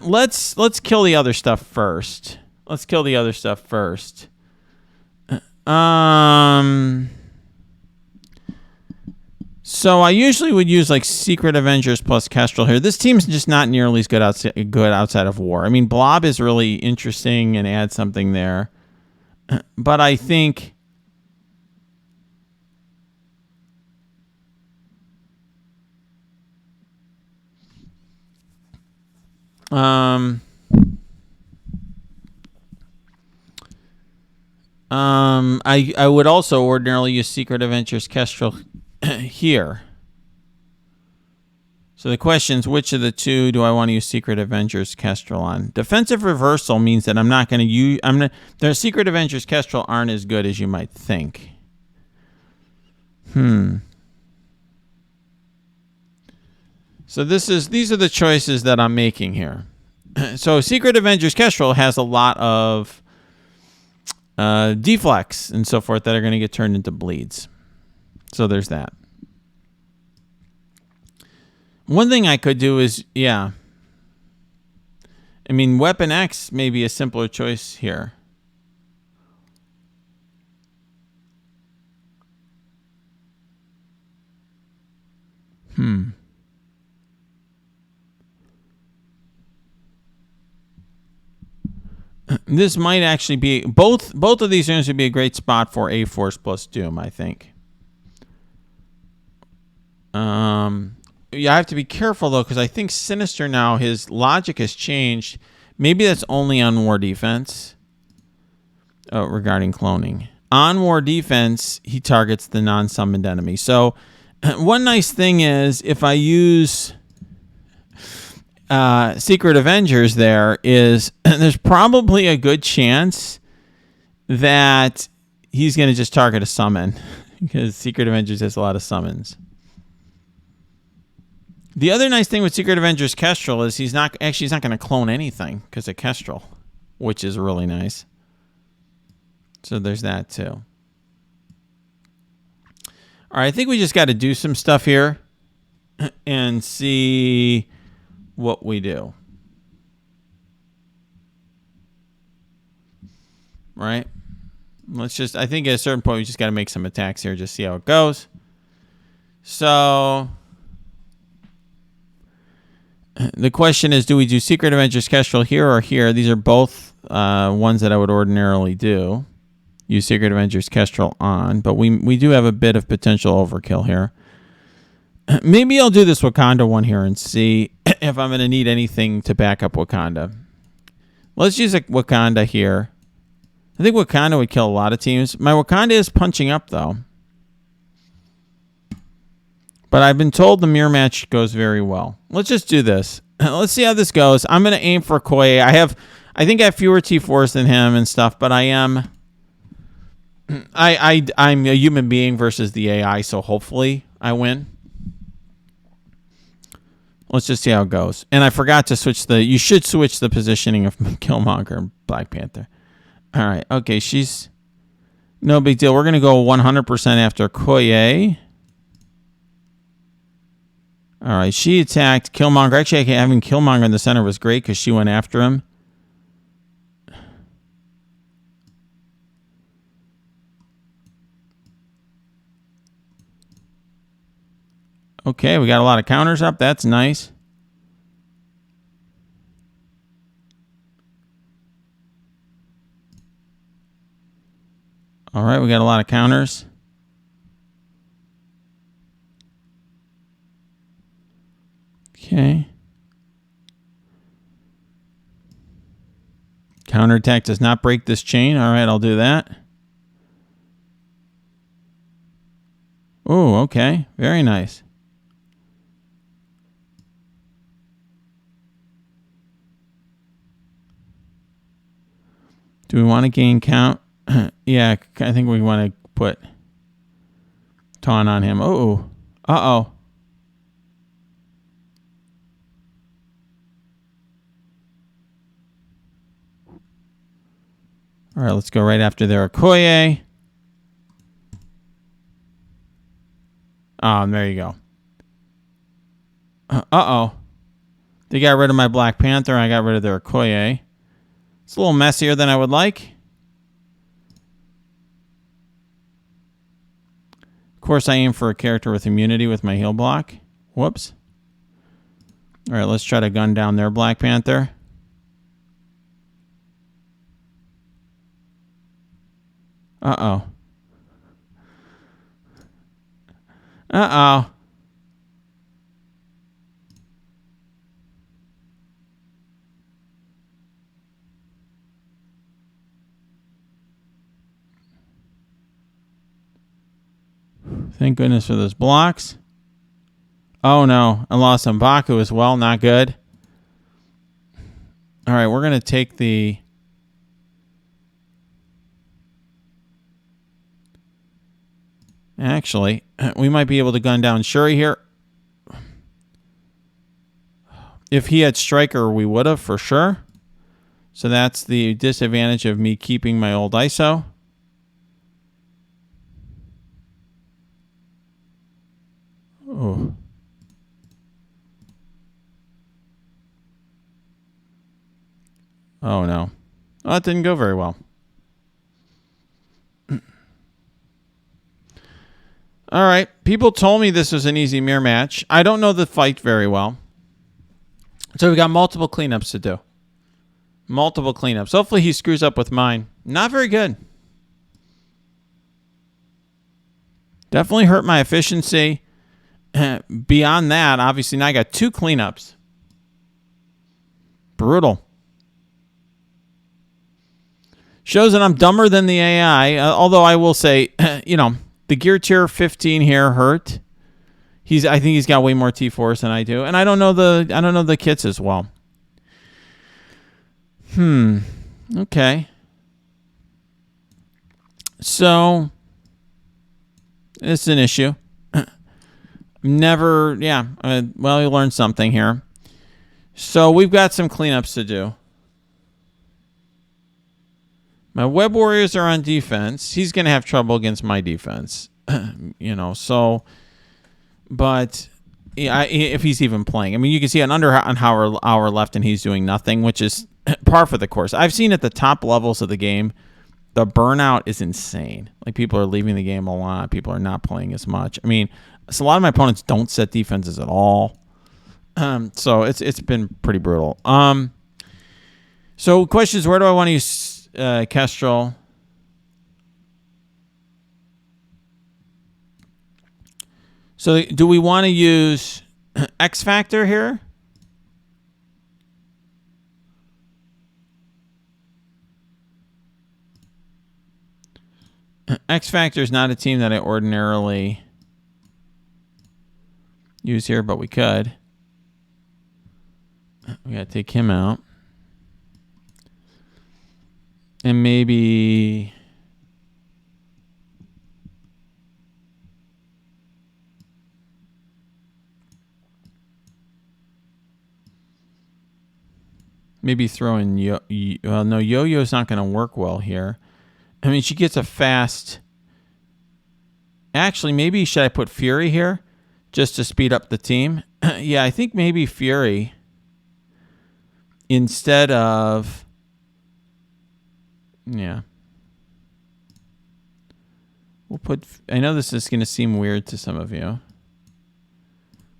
A: Let's kill the other stuff first. So I usually would use like Secret Avengers plus Kestrel here. This team's just not nearly as good outside of war. I mean, Blob is really interesting and adds something there. But I think I would also ordinarily use Secret Avengers Kestrel here. So the question is, which of the two do I want to use Secret Avengers Kestrel on? Defensive Reversal means that I'm not going to use... The Secret Avengers Kestrel aren't as good as you might think. So these are the choices that I'm making here. So Secret Avengers Kestrel has a lot of deflects and so forth that are going to get turned into bleeds. So there's that. One thing I could do is, I mean, Weapon X may be a simpler choice here. This might actually be both of these units would be a great spot for A-Force plus Doom, I think. I have to be careful though, because I think Sinister now, his logic has changed. Maybe that's only on war defense. Regarding cloning. On war defense, he targets the non-summoned enemy. So one nice thing is if I use Secret Avengers there's probably a good chance that he's going to just target a summon because Secret Avengers has a lot of summons. The other nice thing with Secret Avengers Kestrel is he's not going to clone anything because of Kestrel, which is really nice. So there's that too. All right, I think we just got to do some stuff here and see what we do. Right? I think at a certain point we just got to make some attacks here, just see how it goes. So the question is, do we do Secret Avengers Kestrel here or here? These are both ones that I would ordinarily do. Use Secret Avengers Kestrel on, but we do have a bit of potential overkill here. Maybe I'll do this Wakanda one here and see if I'm going to need anything to back up Wakanda. Let's use a Wakanda here. I think Wakanda would kill a lot of teams. My Wakanda is punching up, though. But I've been told the mirror match goes very well. Let's just do this. Let's see how this goes. I'm going to aim for Okoye. I think I have fewer T4s than him and stuff, but I'm a human being versus the AI, so hopefully I win. Let's just see how it goes. And I forgot to switch you should switch the positioning of Killmonger and Black Panther. All right. Okay, she's no big deal. We're going to go 100% after Okoye. All right, she attacked Killmonger. Actually, having Killmonger in the center was great because she went after him. Okay, we got a lot of counters up. That's nice. All right, we got a lot of counters. Okay. Counterattack does not break this chain. All right, I'll do that. Oh, okay. Very nice. Do we want to gain count? Yeah, I think we want to put taunt on him. Uh-oh. Uh-oh. All right, let's go right after their Okoye. Oh, there you go. Uh-oh. They got rid of my Black Panther, and I got rid of their Okoye. It's a little messier than I would like. course, I aim for a character with immunity with my heal block. Whoops. All right, let's try to gun down their Black Panther. Uh-oh. Uh-oh. Thank goodness for those blocks. Oh, no. I lost M'Baku as well. Not good. All right, we're going to take the... Actually, we might be able to gun down Shuri here. If he had Striker, we would have for sure. So that's the disadvantage of me keeping my old ISO. Oh. Oh, no. Oh, that didn't go very well. All right. People told me this was an easy mirror match. I don't know the fight very well. So we've got multiple cleanups to do. Multiple cleanups. Hopefully he screws up with mine. Not very good. Definitely hurt my efficiency. Beyond that, obviously, now I got 2 cleanups. Brutal. Shows that I'm dumber than the AI. Although I will say, you know, the gear tier 15 here hurt. I think he's got way more T-Force than I do, and I don't know the kits as well. Okay. So it's an issue. Well, you learned something here. So we've got some cleanups to do. My Web Warriors are on defense. He's going to have trouble against my defense. You know, so... But if he's even playing. I mean, you can see an hour left and he's doing nothing, which is par for the course. I've seen at the top levels of the game, the burnout is insane. Like, people are leaving the game a lot. People are not playing as much. I mean, so a lot of my opponents don't set defenses at all. So it's been pretty brutal. So question is, where do I want to use Kestrel? So do we want to use X Factor here? X Factor is not a team that I ordinarily use here, but we could. We got to take him out. And maybe... Maybe throw in no, Yo-Yo's not going to work well here. I mean, she gets a fast... Actually, maybe should I put Fury here just to speed up the team? Yeah, I think maybe Fury instead of... Yeah. We'll put... I know this is going to seem weird to some of you.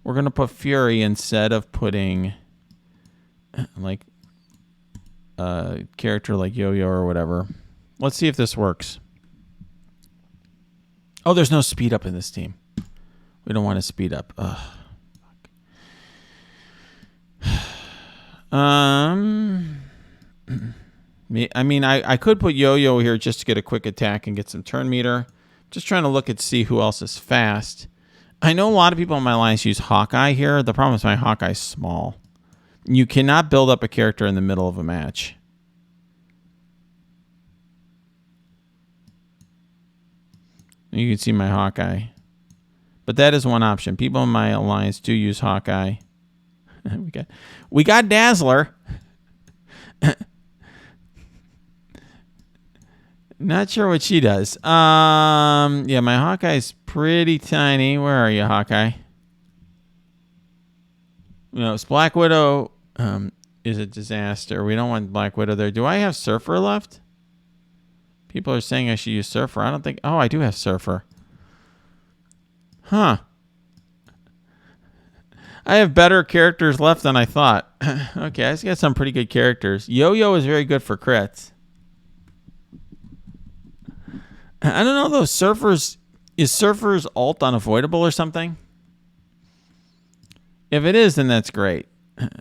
A: We're going to put Fury instead of putting like a character like Yo-Yo or whatever. Let's see if this works. Oh, there's no speed up in this team. We don't want to speed up. Ugh. I mean, I could put Yo-Yo here just to get a quick attack and get some turn meter. Just trying to look and see who else is fast. I know a lot of people in my alliance use Hawkeye here. The problem is my Hawkeye's small. You cannot build up a character in the middle of a match. You can see my Hawkeye. But that is one option. People in my alliance do use Hawkeye. we got Dazzler. Not sure what she does. Yeah, my Hawkeye's pretty tiny. Where are you, Hawkeye? You know, Black Widow is a disaster. We don't want Black Widow there. Do I have Surfer left? People are saying I should use Surfer. I don't think... Oh, I do have Surfer. Huh. I have better characters left than I thought. Okay, I just got some pretty good characters. Yo-Yo is very good for crits. I don't know though. Surfer's ult unavoidable or something? If it is, then that's great.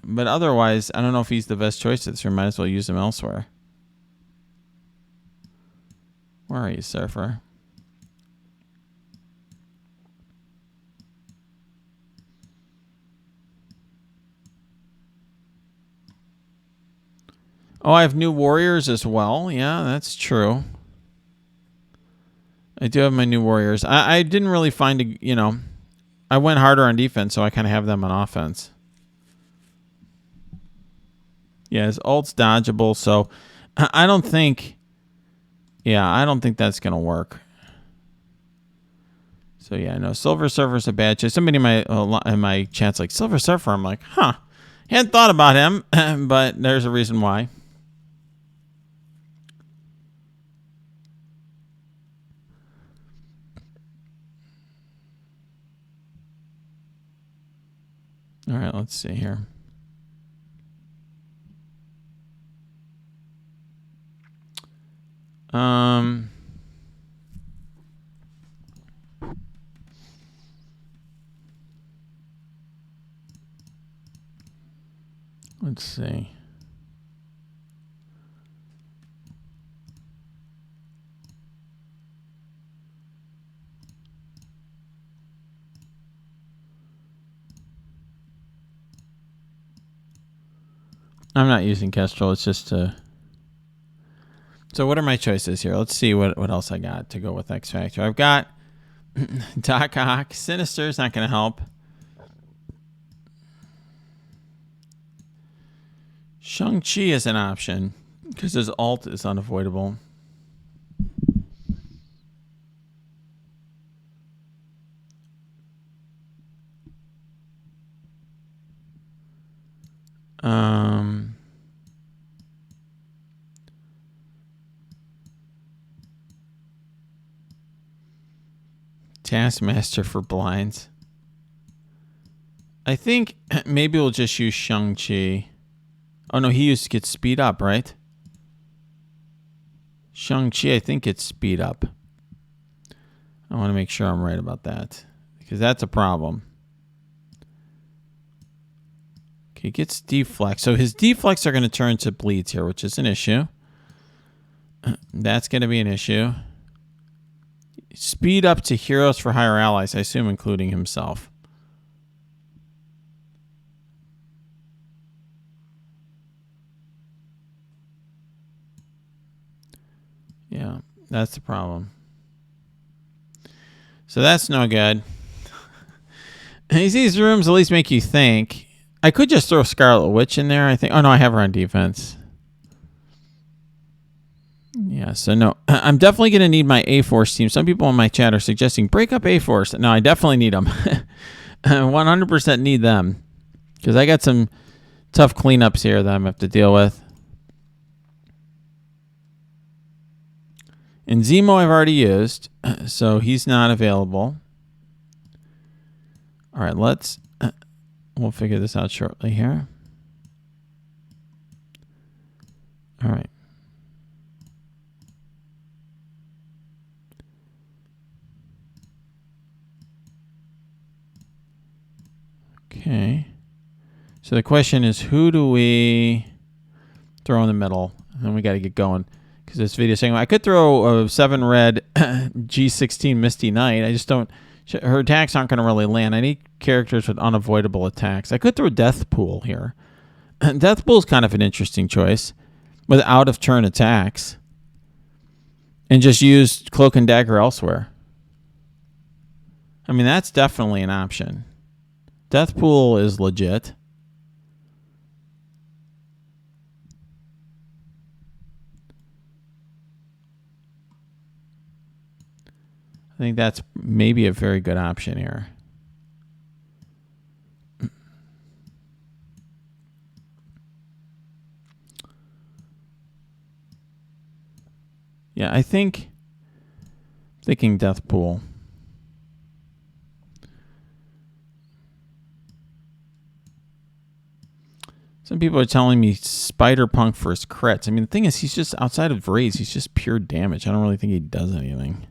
A: But otherwise, I don't know if he's the best choice. So we might as well use him elsewhere. Where are you, Surfer? Oh, I have new warriors as well. Yeah, that's true. I do have my new warriors. I didn't really find, I went harder on defense, so I kind of have them on offense. Yeah, his ult's dodgeable, so I don't think that's going to work. So, yeah, no, Silver Surfer's a bad choice. Somebody in my chat's like, Silver Surfer. I'm like, huh. Hadn't thought about him, but there's a reason why. All right, let's see here. Let's see. I'm not using Kestrel. It's just to... So what are my choices here? Let's see what else I got to go with X Factor. I've got Doc Ock. Sinister's not going to help. Shang-Chi is an option because his ult is unavoidable. Taskmaster for blinds. I think maybe we'll just use Shang-Chi. Oh, no, he used to get speed up, right? Shang-Chi, I think it's speed up. I want to make sure I'm right about that because that's a problem. Okay, he gets deflex. So his deflex are going to turn to bleeds here, which is an issue. That's going to be an issue. Speed up to heroes for higher allies, I assume including himself. Yeah, that's the problem. So that's no good. These rooms at least make you think. I could just throw Scarlet Witch in there, I think. Oh, no, I have her on defense. Yeah, so no. I'm definitely going to need my A-Force team. Some people in my chat are suggesting break up A-Force. No, I definitely need them. 100% need them. Because I got some tough cleanups here that I'm going to have to deal with. And Zemo I've already used, so he's not available. All right, we'll figure this out shortly here. All right. Okay. So the question is, who do we throw in the middle? And then we got to get going. Because this video is saying, I could throw a 7 red G16 Misty Knight. I just don't... Her attacks aren't going to really land. I need characters with unavoidable attacks. I could throw Deathpool here. Deathpool's kind of an interesting choice. With out-of-turn attacks. And just use Cloak and Dagger elsewhere. I mean, that's definitely an option. Deathpool is legit. I think that's maybe a very good option here. Yeah, thinking Deathpool. Some people are telling me Spider-Punk for his crits. I mean, the thing is, he's just outside of raise. He's just pure damage. I don't really think he does anything.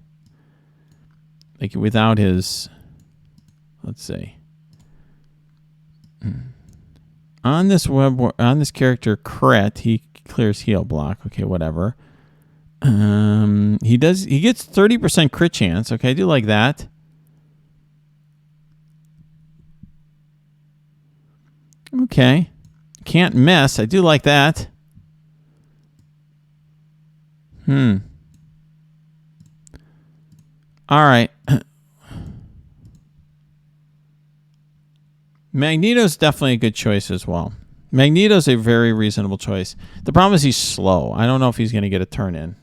A: Like, without his... Let's see. On this character crit, he clears heal block. Okay, whatever. He gets 30% crit chance. Okay, I do like that. Okay. Can't miss. I do like that. All right. Magneto's definitely a good choice as well. Magneto's a very reasonable choice. The problem is he's slow. I don't know if he's going to get a turn in.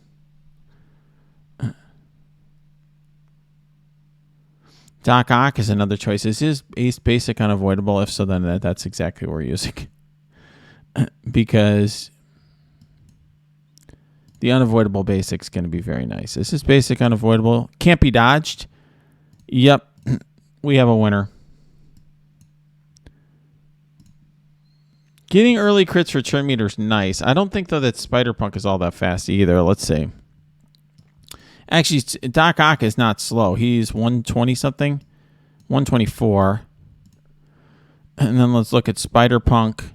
A: Doc Ock is another choice. Is his ace basic unavoidable? If so, then that's exactly what we're using. Because the unavoidable basic is going to be very nice. Is his basic unavoidable? Can't be dodged? Yep. We have a winner. Getting early crits for turn meter is nice. I don't think, though, that Spider-Punk is all that fast either. Let's see. Actually, Doc Ock is not slow. He's 120-something. 124. And then let's look at Spider-Punk.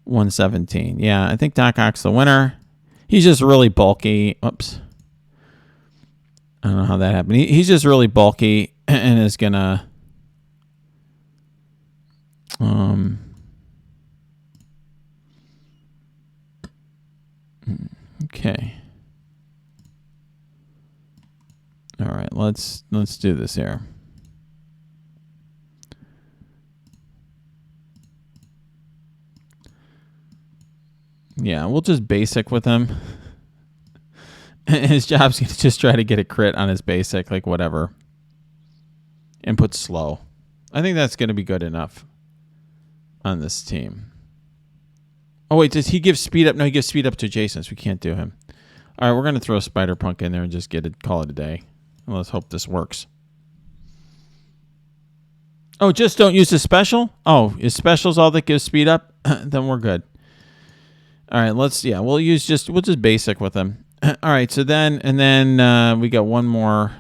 A: $117. Yeah, I think Doc Ock's the winner. He's just really bulky. Oops. I don't know how that happened. He's just really bulky and is going to... Okay. All right, let's do this here. Yeah, we'll just basic with him. His job's going to just try to get a crit on his basic, like whatever. And put slow. I think that's going to be good enough on this team. Oh, wait, does he give speed up? No, he gives speed up to Jason, so we can't do him. All right, we're going to throw Spider-Punk in there and just call it a day. Well, let's hope this works. Oh, just don't use his special? Oh, his special's all that gives speed up? Then we're good. All right, we'll just basic with him. All right, so then we got one more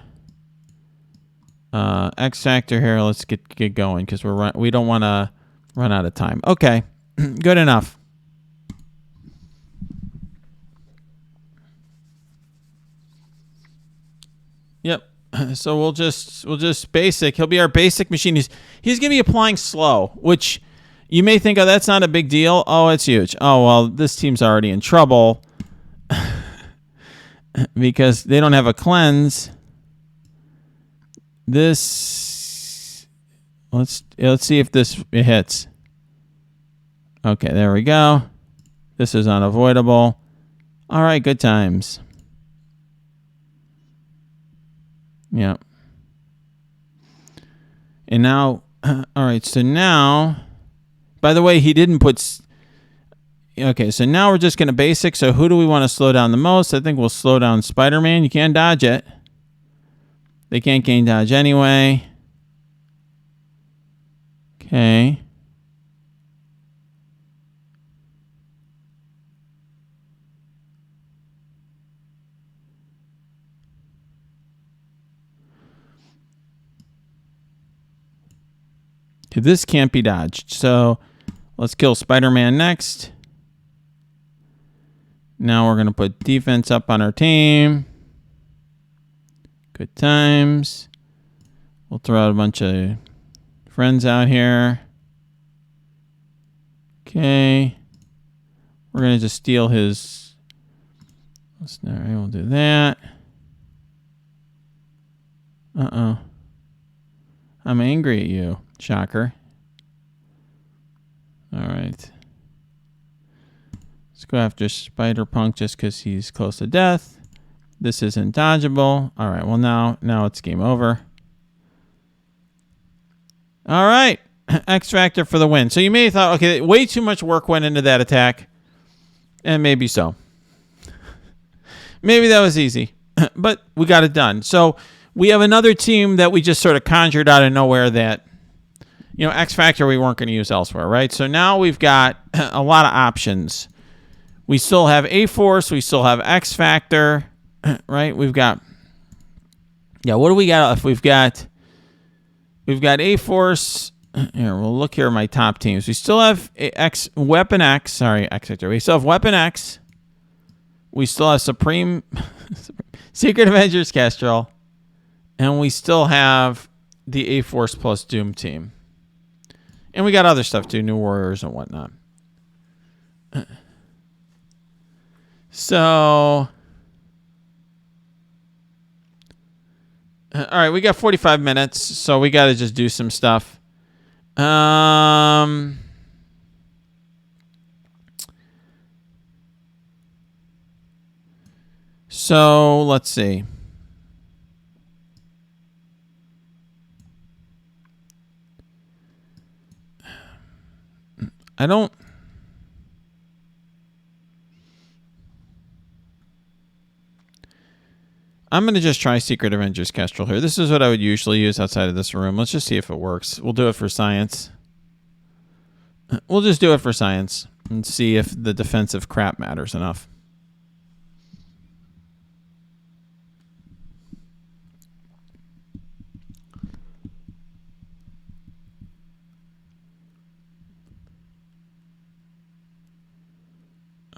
A: X Factor here. Let's get going because we don't want to run out of time. Okay, good enough. Yep. So we'll just basic. He'll be our basic machine. He's going to be applying slow, which you may think, oh, that's not a big deal. Oh, it's huge. Oh, well, this team's already in trouble because they don't have a cleanse. This, let's see if it hits. Okay, there we go. This is unavoidable. All right, good times. Yeah. And now, all right, so now, by the way, he didn't put... Okay, so now we're just going to basic. So who do we want to slow down the most? I think we'll slow down Spider-Man. You can't dodge it. They can't gain dodge anyway. Okay. This can't be dodged. So let's kill Spider-Man next. Now we're going to put defense up on our team. Good times. We'll throw out a bunch of friends out here. Okay. We're going to just steal his... All right, we'll do that. Uh-oh. I'm angry at you. Shocker. All right. Let's go after Spider-Punk just because he's close to death. This isn't dodgeable. All right. Well, now it's game over. All right. X Factor for the win. So you may have thought, okay, way too much work went into that attack. And maybe so. Maybe that was easy. But we got it done. So we have another team that we just sort of conjured out of nowhere that, X Factor we weren't going to use elsewhere, right? So now we've got a lot of options. We still have A-Force. We still have X Factor, right? We've got, what do we got? If we've got A-Force. Here, we'll look here at my top teams. We still have Weapon X. Sorry, X Factor. We still have Weapon X. We still have Secret Avengers Kestrel. And we still have the A-Force plus Doom team. And we got other stuff too, New Warriors and whatnot. So, all right, we got 45 minutes, so we got to just do some stuff. So let's see. I'm going to just try Secret Avengers Kestrel here. This is what I would usually use outside of this room. Let's just see if it works. We'll do it for science. We'll just do it for science and see if the defensive crap matters enough.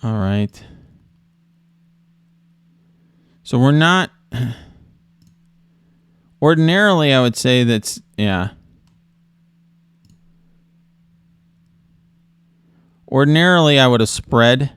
A: All right. So we're not... Ordinarily, I would say that's... Yeah. Ordinarily, I would have spread.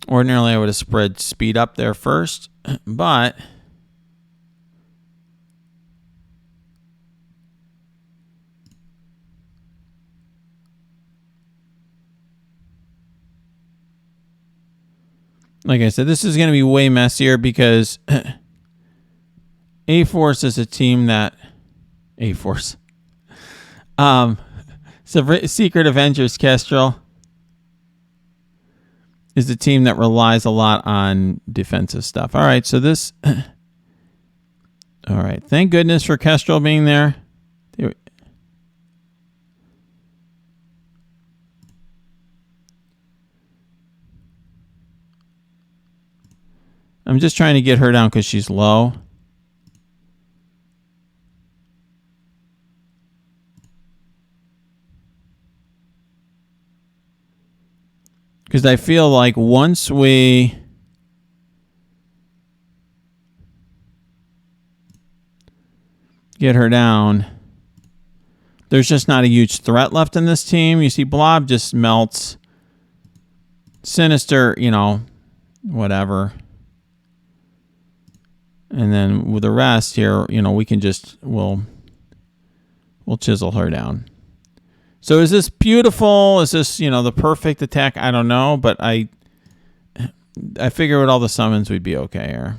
A: Ordinarily, I would have spread speed up there first, but... Like I said, this is going to be way messier because A-Force is a team that... A-Force. Secret Avengers Kestrel is a team that relies a lot on defensive stuff. All right, so this... All right, thank goodness for Kestrel being there. I'm just trying to get her down because she's low. Because I feel like once we... get her down, there's just not a huge threat left in this team. You see Blob just melts. Sinister, whatever. And then with the rest here, we can just, we'll chisel her down. So is this beautiful? Is this, the perfect attack? I don't know, but I figure with all the summons we'd be okay here.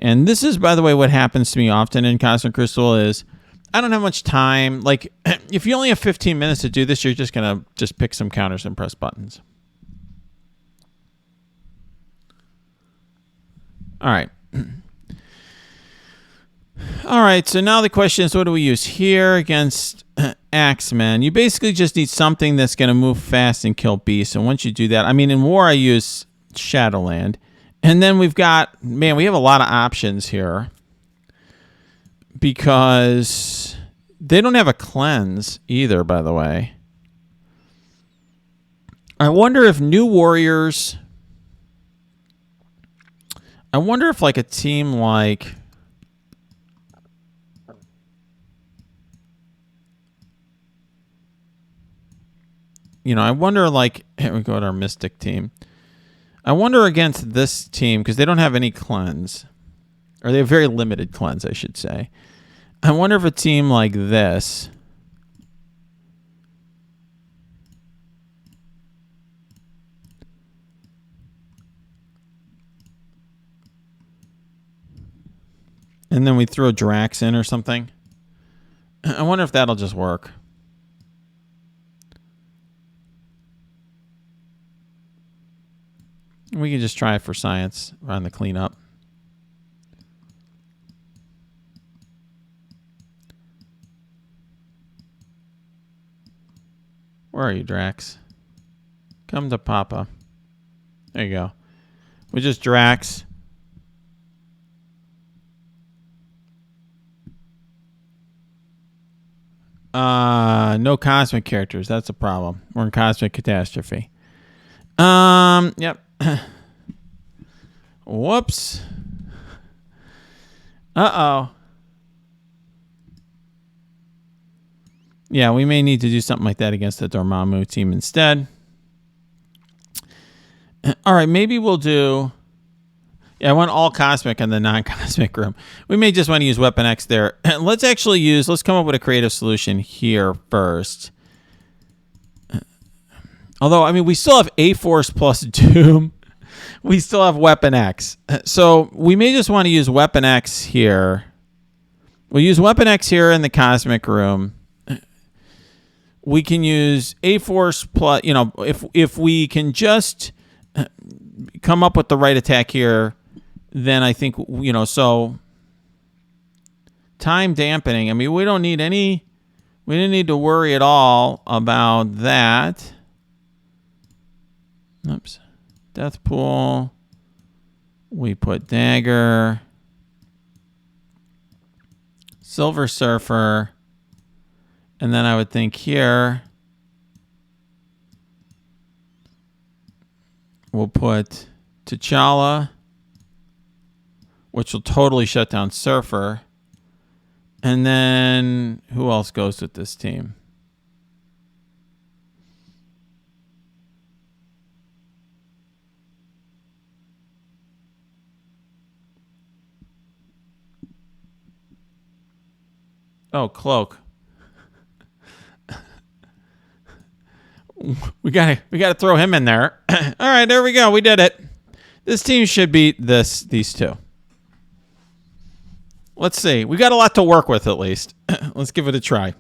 A: And this is, by the way, what happens to me often in Cosmic Crucible is I don't have much time. Like, if you only have 15 minutes to do this, you're just going to just pick some counters and press buttons. All right. All right, so now the question is, what do we use here against Axeman? You basically just need something that's going to move fast and kill beasts. And once you do that, in War I use Shadowland. And then we've got, we have a lot of options here. Because they don't have a cleanse either, by the way. I wonder if New Warriors... I wonder if like a team like... I wonder like... Here we go to our Mystic team. I wonder against this team, because they don't have any cleanse. Or they have very limited cleanse, I should say. I wonder if a team like this... And then we throw Drax in or something. I wonder if that'll just work. We can just try it for science on the cleanup. Where are you, Drax? Come to Papa. There you go. We just Drax. No cosmic characters. That's a problem. We're in cosmic catastrophe. Yep. Whoops. Uh-oh. Yeah, we may need to do something like that against the Dormammu team instead. All right, maybe we'll do... Yeah, I want all cosmic in the non-cosmic room. We may just want to use Weapon X there. Let's come up with a creative solution here first. Although, I mean, we still have A-Force plus Doom. We still have Weapon X. So we may just want to use Weapon X here. We'll use Weapon X here in the cosmic room. We can use A-Force plus, you know, if we can just come up with the right attack here, then I think, you know, so time dampening. I mean, we didn't need to worry at all about that. Oops. Death Pool. We put Dagger. Silver Surfer. And then I would think here we'll put T'Challa, which will totally shut down Surfer. And then who else goes with this team? Oh, Cloak. We gotta throw him in there. All right, there we go. We did it. This team should beat these two. Let's see. We got a lot to work with, at least. Let's give it a try.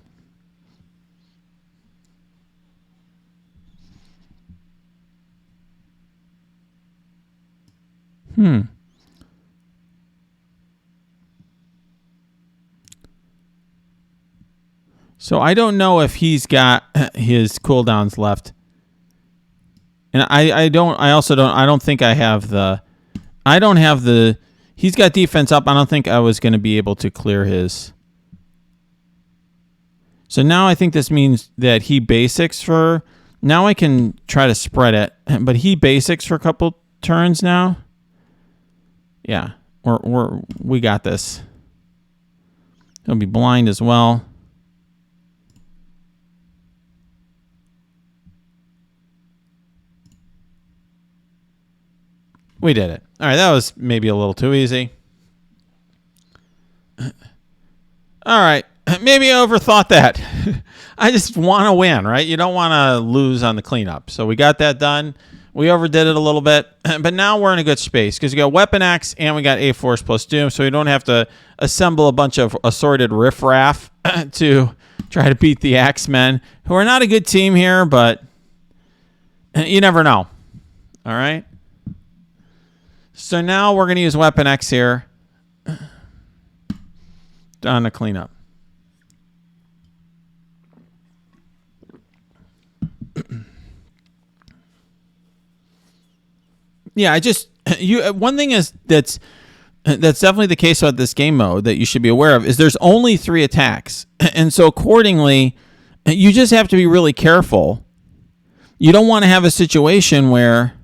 A: So I don't know if he's got his cooldowns left. And I don't think I have the, he's got defense up. I don't think I was going to be able to clear his. So now I think this means that he basics for, now I can try to spread it, but he basics for a couple turns now. Yeah, we got this. He'll be blind as well. We did it. All right, that was maybe a little too easy. All right, maybe I overthought that. I just want to win, right? You don't want to lose on the cleanup. So we got that done. We overdid it a little bit, but now we're in a good space because we got Weapon X and we got A-Force plus Doom, so we don't have to assemble a bunch of assorted riffraff to try to beat the X-Men, who are not a good team here, but you never know. All right? So now we're going to use Weapon X here on the cleanup. Yeah, one thing is that's definitely the case about this game mode that you should be aware of is there's only 3 attacks. And so accordingly, you just have to be really careful. You don't want to have a situation where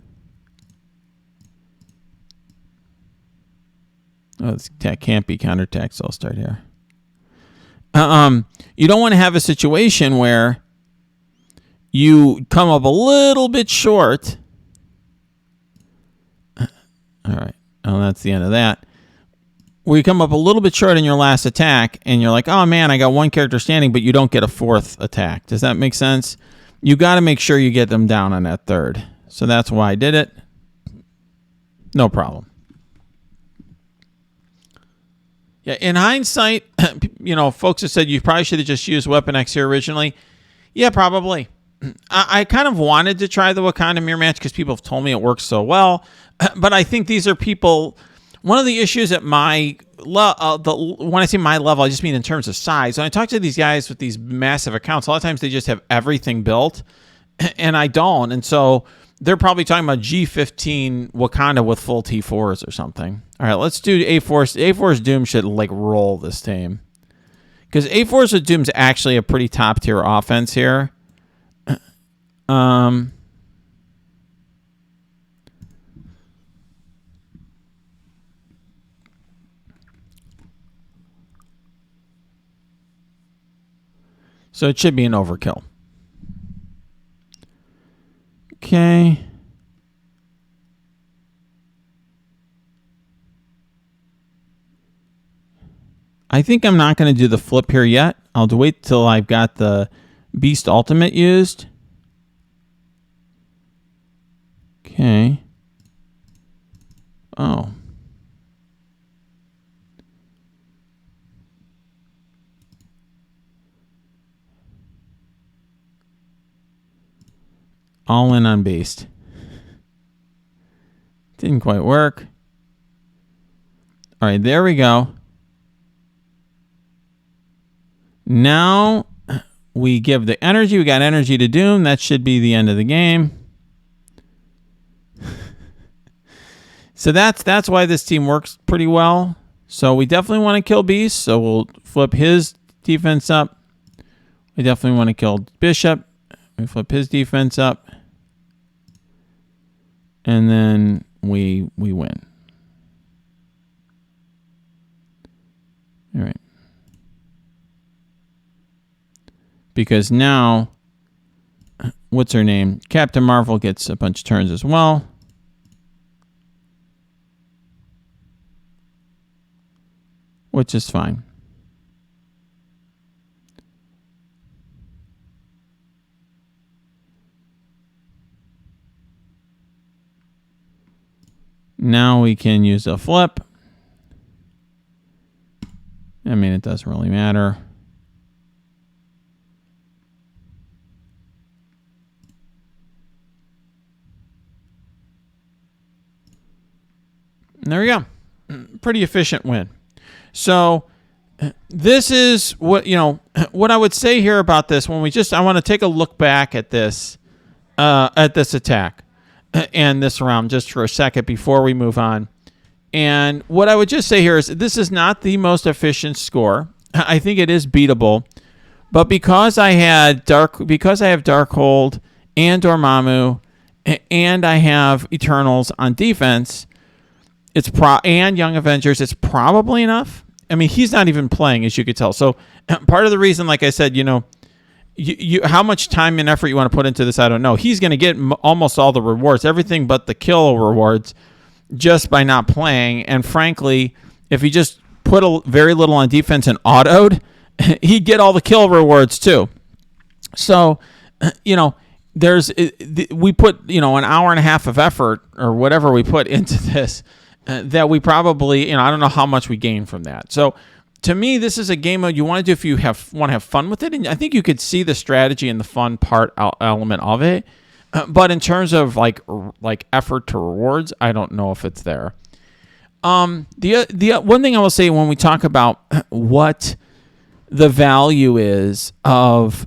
A: this attack can't be counterattacked, so I'll start here. You don't want to have a situation where you come up a little bit short. All right. Oh, that's the end of that. Where you come up a little bit short in your last attack, and you're like, oh, man, I got 1 character standing, but you don't get a 4th attack. Does that make sense? You got to make sure you get them down on that 3rd. So that's why I did it. No problem. Yeah, in hindsight, folks have said you probably should have just used Weapon X here originally. Yeah, probably. I kind of wanted to try the Wakanda mirror match because people have told me it works so well. But I think these are people. One of the issues at my when I say my level, I just mean in terms of size. When I talk to these guys with these massive accounts, a lot of times they just have everything built, and I don't. And so they're probably talking about G15 Wakanda with full T4s or something. All right, let's do A-Force. A-Force Doom should roll this team. Because A-Force with Doom's actually a pretty top-tier offense here. So it should be an overkill. Okay. I think I'm not going to do the flip here yet. I'll wait till I've got the Beast Ultimate used. Okay. Oh. All in on Beast. Didn't quite work. All right, there we go. Now we give the energy. We got energy to Doom. That should be the end of the game. So that's why this team works pretty well. So we definitely want to kill Beast. So we'll flip his defense up. We definitely want to kill Bishop. We flip his defense up. And then we win. All right. Because now, what's her name? Captain Marvel gets a bunch of turns as well. Which is fine. Now we can use a flip. I mean, it doesn't really matter. And there we go. Pretty efficient win. So this is what I would say here about this when I want to take a look back at this attack and this round just for a second before we move on. And what I would just say here is this is not the most efficient score. I think it is beatable, but because I have Darkhold and Dormammu and I have Eternals on defense, and Young Avengers, it's probably enough. I mean, he's not even playing, as you could tell. So part of the reason, like I said, you how much time and effort you want to put into this, I don't know. He's going to get almost all the rewards, everything but the kill rewards, just by not playing. And frankly, if he just put very little on defense and autoed, he'd get all the kill rewards too. So, we put, an hour and a half of effort or whatever we put into this, that we probably, I don't know how much we gain from that. So to me, this is a game you want to do if you want to have fun with it. And I think you could see the strategy and the fun part element of it. But in terms of like effort to rewards, I don't know if it's there. The one thing I will say when we talk about what the value is of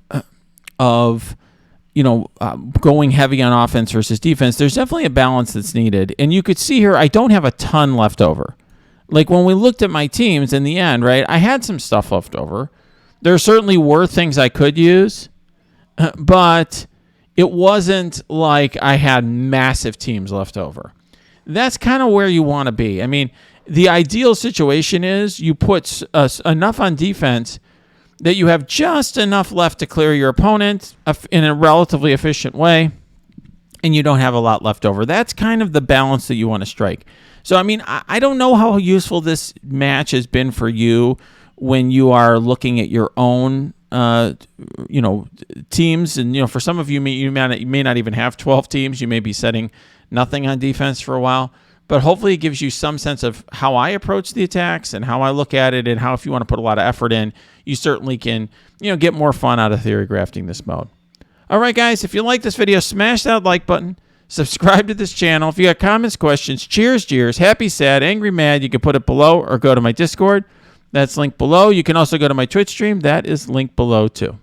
A: going heavy on offense versus defense, there's definitely a balance that's needed. And you could see here, I don't have a ton left over. Like when we looked at my teams in the end, right, I had some stuff left over. There certainly were things I could use, but it wasn't like I had massive teams left over. That's kind of where you want to be. I mean, the ideal situation is you put enough on defense that you have just enough left to clear your opponent in a relatively efficient way, and you don't have a lot left over. That's kind of the balance that you want to strike. So, I mean, I don't know how useful this match has been for you when you are looking at your own, teams. And, for some of you, you may not even have 12 teams. You may be setting nothing on defense for a while. but hopefully it gives you some sense of how I approach the attacks and how I look at it, and how if you want to put a lot of effort in, you certainly can, get more fun out of theory grafting this mode. All right, guys, if you like this video, smash that like button. Subscribe to this channel. If you got comments, questions, cheers, jeers, happy, sad, angry, mad, you can put it below or go to my Discord. That's linked below. You can also go to my Twitch stream. That is linked below too.